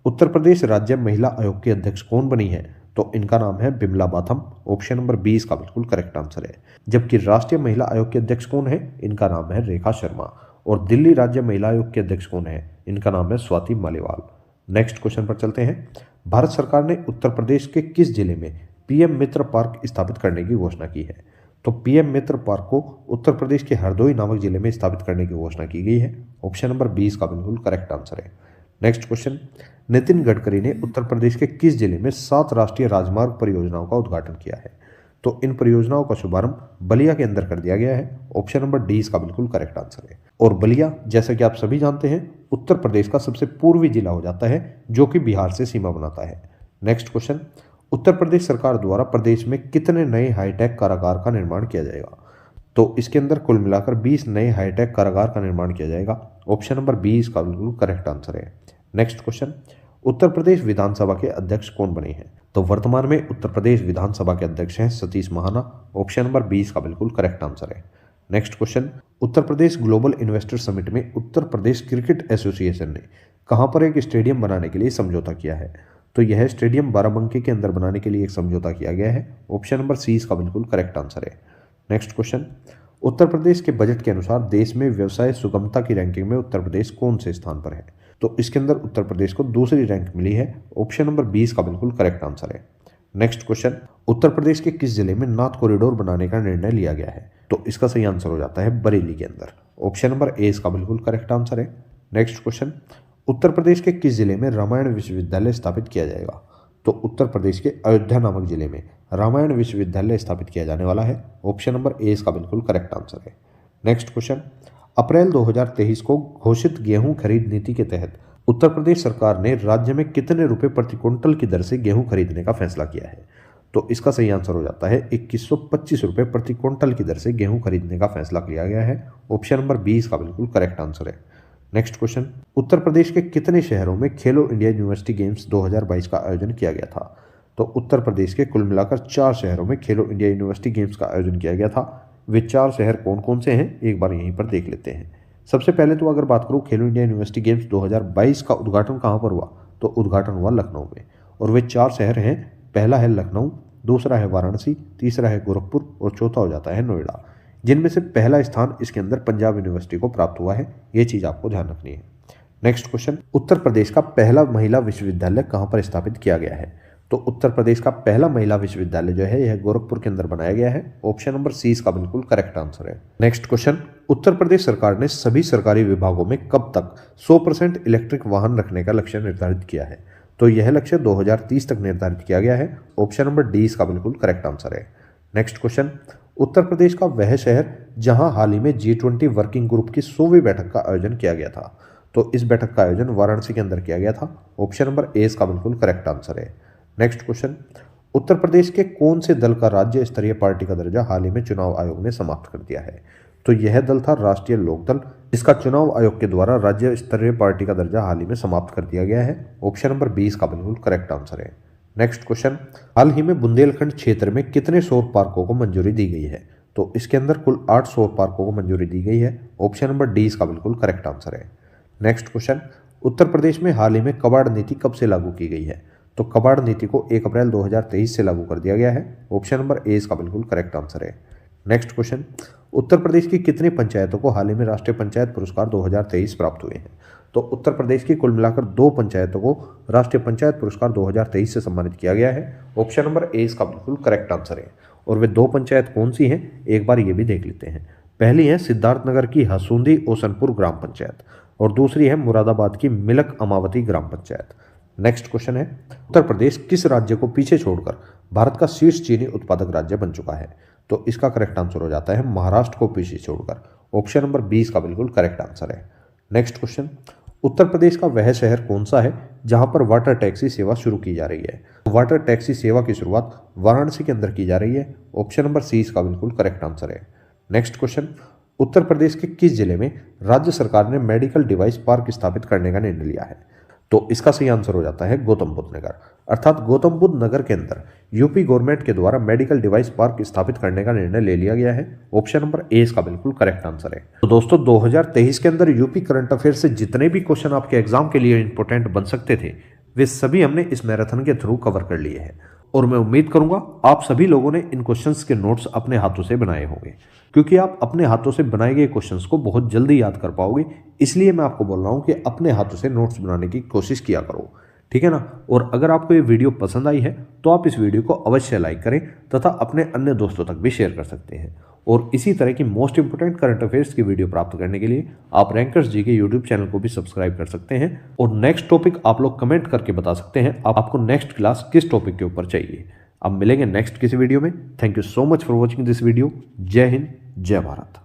उत्तर प्रदेश राज्य महिला आयोग की अध्यक्ष कौन बनी है? तो इनका नाम है बिमला बाथम। ऑप्शन नंबर 20 का बिल्कुल करेक्ट आंसर है। जबकि राष्ट्रीय महिला आयोग के अध्यक्ष कौन है? इनका नाम है रेखा शर्मा। और दिल्ली राज्य महिला आयोग के अध्यक्ष कौन है? इनका नाम है स्वाति मालीवाल। नेक्स्ट क्वेश्चन पर चलते हैं। भारत सरकार ने उत्तर प्रदेश के किस जिले में पीएम मित्र पार्क स्थापित करने की घोषणा की है? तो पीएम मित्र पार्क को उत्तर प्रदेश के हरदोई नामक जिले में स्थापित करने की घोषणा की गई है। ऑप्शन नंबर 20 का बिल्कुल करेक्ट आंसर है। नेक्स्ट क्वेश्चन, नितिन गडकरी ने उत्तर प्रदेश के किस जिले में 7 राष्ट्रीय राजमार्ग परियोजनाओं का उद्घाटन किया है? तो इन परियोजनाओं का शुभारंभ बलिया के अंदर कर दिया गया है। ऑप्शन नंबर डी इसका बिल्कुल करेक्ट आंसर है। और बलिया जैसा कि आप सभी जानते हैं उत्तर प्रदेश का सबसे पूर्वी जिला हो जाता है जो कि बिहार से सीमा बनाता है। नेक्स्ट क्वेश्चन, उत्तर प्रदेश सरकार द्वारा प्रदेश में कितने नए हाईटेक कारागार का निर्माण किया जाएगा? तो इसके अंदर कुल मिलाकर 20 नए हाईटेक कारागार का निर्माण किया जाएगा। ऑप्शन नंबर बी इसका बिल्कुल करेक्ट आंसर है। नेक्स्ट क्वेश्चन, उत्तर प्रदेश विधानसभा के अध्यक्ष कौन बने हैं? तो वर्तमान में उत्तर प्रदेश विधानसभा के अध्यक्ष हैं Satish Mahana. Option number B इसका बिल्कुल करेक्ट आंसर है। नेक्स्ट क्वेश्चन, उत्तर प्रदेश ग्लोबल इन्वेस्टर समिट में उत्तर प्रदेश क्रिकेट एसोसिएशन ने कहां पर एक स्टेडियम बनाने के लिए समझौता किया है? तो यह स्टेडियम बाराबंकी के अंदर बनाने के लिए एक समझौता किया गया है। ऑप्शन नंबर सी इसका बिल्कुल करेक्ट आंसर है। नेक्स्ट क्वेश्चन, उत्तर प्रदेश के बजट के अनुसार देश में व्यवसाय सुगमता की रैंकिंग में उत्तर प्रदेश कौन से स्थान पर है? तो इसके अंदर उत्तर प्रदेश को दूसरी रैंक मिली है। ऑप्शन नंबर 20 का बिल्कुल करेक्ट आंसर है। नेक्स्ट क्वेश्चन, उत्तर प्रदेश के किस जिले में नॉर्थ कॉरिडोर बनाने का निर्णय लिया गया है? तो इसका सही आंसर हो जाता है बरेली के अंदर। ऑप्शन नंबर ए इसका बिल्कुल करेक्ट आंसर है। नेक्स्ट क्वेश्चन, उत्तर प्रदेश के किस जिले में रामायण विश्वविद्यालय स्थापित किया जाएगा? तो उत्तर प्रदेश के अयोध्या नामक जिले में रामायण विश्वविद्यालय स्थापित किया जाने वाला है। ऑप्शन नंबर ए इसका बिल्कुल करेक्ट आंसर है। नेक्स्ट क्वेश्चन, अप्रैल 2023 को घोषित गेहूं खरीद नीति के तहत उत्तर प्रदेश सरकार ने राज्य में कितने रुपए प्रति क्विंटल की दर से गेहूं खरीदने का फैसला किया है? तो इसका सही आंसर हो जाता है 2125 रुपए प्रति क्विंटल की दर से गेहूं खरीदने का फैसला किया गया है। ऑप्शन नंबर 20 का बिल्कुल करेक्ट आंसर है। नेक्स्ट क्वेश्चन, उत्तर प्रदेश के कितने शहरों में खेलो इंडिया यूनिवर्सिटी गेम्स 2022 का आयोजन किया गया था? तो उत्तर प्रदेश के कुल मिलाकर 4 शहरों में खेलो इंडिया यूनिवर्सिटी गेम्स का आयोजन किया गया था। वे 4 शहर कौन कौन से हैं एक बार यहीं पर देख लेते हैं। सबसे पहले तो अगर बात करूँ खेलो इंडिया यूनिवर्सिटी गेम्स 2022 का उद्घाटन कहाँ पर हुआ? तो उद्घाटन हुआ लखनऊ में। और वे 4 शहर हैं, पहला है लखनऊ, दूसरा है वाराणसी, तीसरा है गोरखपुर और चौथा हो जाता है नोएडा, जिनमें से पहला स्थान इसके अंदर पंजाब यूनिवर्सिटी को प्राप्त हुआ है। ये चीज़ आपको ध्यान रखनी है। नेक्स्ट क्वेश्चन, उत्तर प्रदेश का पहला महिला विश्वविद्यालय कहाँ पर स्थापित किया गया है? तो उत्तर प्रदेश का पहला महिला विश्वविद्यालय जो है यह गोरखपुर के अंदर बनाया गया है। ऑप्शन नंबर सी इसका बिल्कुल करेक्ट आंसर है। नेक्स्ट क्वेश्चन, उत्तर प्रदेश सरकार ने सभी सरकारी विभागों में कब तक 100% इलेक्ट्रिक वाहन रखने का लक्ष्य निर्धारित किया है? तो यह लक्ष्य 2030 तक निर्धारित किया गया है। ऑप्शन नंबर डी इसका बिल्कुल करेक्ट आंसर है। नेक्स्ट क्वेश्चन, उत्तर प्रदेश का वह शहर जहां हाल ही में G20 वर्किंग ग्रुप की 100वीं बैठक का आयोजन किया गया था? तो इस बैठक का आयोजन वाराणसी के अंदर किया गया था। ऑप्शन नंबर ए इसका बिल्कुल करेक्ट आंसर है। नेक्स्ट क्वेश्चन, उत्तर प्रदेश के कौन से दल का राज्य स्तरीय पार्टी का दर्जा हाल ही में चुनाव आयोग ने समाप्त कर दिया है? तो यह दल था राष्ट्रीय लोकदल, जिसका चुनाव आयोग के द्वारा राज्य स्तरीय पार्टी का दर्जा हाल ही में समाप्त कर दिया गया है। ऑप्शन नंबर 20 का बिल्कुल करेक्ट आंसर है। नेक्स्ट क्वेश्चन, हाल ही में बुंदेलखंड क्षेत्र में कितने सौर पार्कों को मंजूरी दी गई है? तो इसके अंदर कुल 8 सौर पार्कों को मंजूरी दी गई है। ऑप्शन नंबर डी इसका बिल्कुल करेक्ट आंसर है। नेक्स्ट क्वेश्चन, उत्तर प्रदेश में हाल ही में कबाड़ नीति कब से लागू की गई है? तो कबाड़ नीति को 1 अप्रैल 2023 से लागू कर दिया गया है। ऑप्शन नंबर ए इसका बिल्कुल करेक्ट आंसर है। नेक्स्ट क्वेश्चन, उत्तर प्रदेश की कितनी पंचायतों को हाल ही में राष्ट्रीय पंचायत पुरस्कार 2023 प्राप्त हुए हैं? तो उत्तर प्रदेश की कुल मिलाकर 2 पंचायतों को राष्ट्रीय पंचायत पुरस्कार 2023 से सम्मानित किया गया है। ऑप्शन नंबर ए इसका बिल्कुल करेक्ट आंसर है। और वे 2 पंचायत कौन सी हैं एक बार ये भी देख लेते हैं। पहली है सिद्धार्थनगर की हसूंदी ओसनपुर ग्राम पंचायत और दूसरी है मुरादाबाद की मिलक अमावती ग्राम पंचायत। नेक्स्ट क्वेश्चन है, उत्तर प्रदेश किस राज्य को पीछे छोड़कर भारत का शीर्ष चीनी उत्पादक राज्य बन चुका है? तो इसका करेक्ट आंसर हो जाता है महाराष्ट्र को पीछे छोड़कर। ऑप्शन नंबर 20 का बिल्कुल करेक्ट आंसर है। नेक्स्ट क्वेश्चन, उत्तर प्रदेश का वह शहर कौन सा है जहां पर वाटर टैक्सी सेवा शुरू की जा रही है? वाटर टैक्सी सेवा की शुरुआत वाराणसी के अंदर की जा रही है। ऑप्शन नंबर सी इसका बिल्कुल करेक्ट आंसर है। नेक्स्ट क्वेश्चन, उत्तर प्रदेश के किस जिले में राज्य सरकार ने मेडिकल डिवाइस पार्क स्थापित करने का निर्णय लिया है? तो इसका सही आंसर हो जाता है गौतम बुद्ध नगर। अर्थात गौतम बुद्ध नगर के अंदर यूपी गवर्नमेंट के द्वारा मेडिकल डिवाइस पार्क स्थापित करने का निर्णय ले लिया गया है। ऑप्शन नंबर ए इसका बिल्कुल करेक्ट आंसर है। तो दोस्तों 2023 के अंदर यूपी करंट अफेयर से जितने भी क्वेश्चन आपके एग्जाम के लिए इंपॉर्टेंट बन सकते थे वे सभी हमने इस मैराथन के थ्रू कवर कर लिए हैं। और मैं उम्मीद करूंगा आप सभी लोगों ने इन क्वेश्चंस के नोट्स अपने हाथों से बनाए होंगे, क्योंकि आप अपने हाथों से बनाए गए क्वेश्चंस को बहुत जल्दी याद कर पाओगे। इसलिए मैं आपको बोल रहा हूं कि अपने हाथों से नोट्स बनाने की कोशिश किया करो, ठीक है ना। और अगर आपको ये वीडियो पसंद आई है तो आप इस वीडियो को अवश्य लाइक करें तथा अपने अन्य दोस्तों तक भी शेयर कर सकते हैं। और इसी तरह की मोस्ट इंपोर्टेंट करंट अफेयर्स की वीडियो प्राप्त करने के लिए आप रैंकर्स जी के यूट्यूब चैनल को भी सब्सक्राइब कर सकते हैं। और नेक्स्ट टॉपिक आप लोग कमेंट करके बता सकते हैं आपको नेक्स्ट क्लास किस टॉपिक के ऊपर चाहिए। अब मिलेंगे नेक्स्ट किसी वीडियो में। Thank you so much for watching this video. जय हिंद, जय भारत।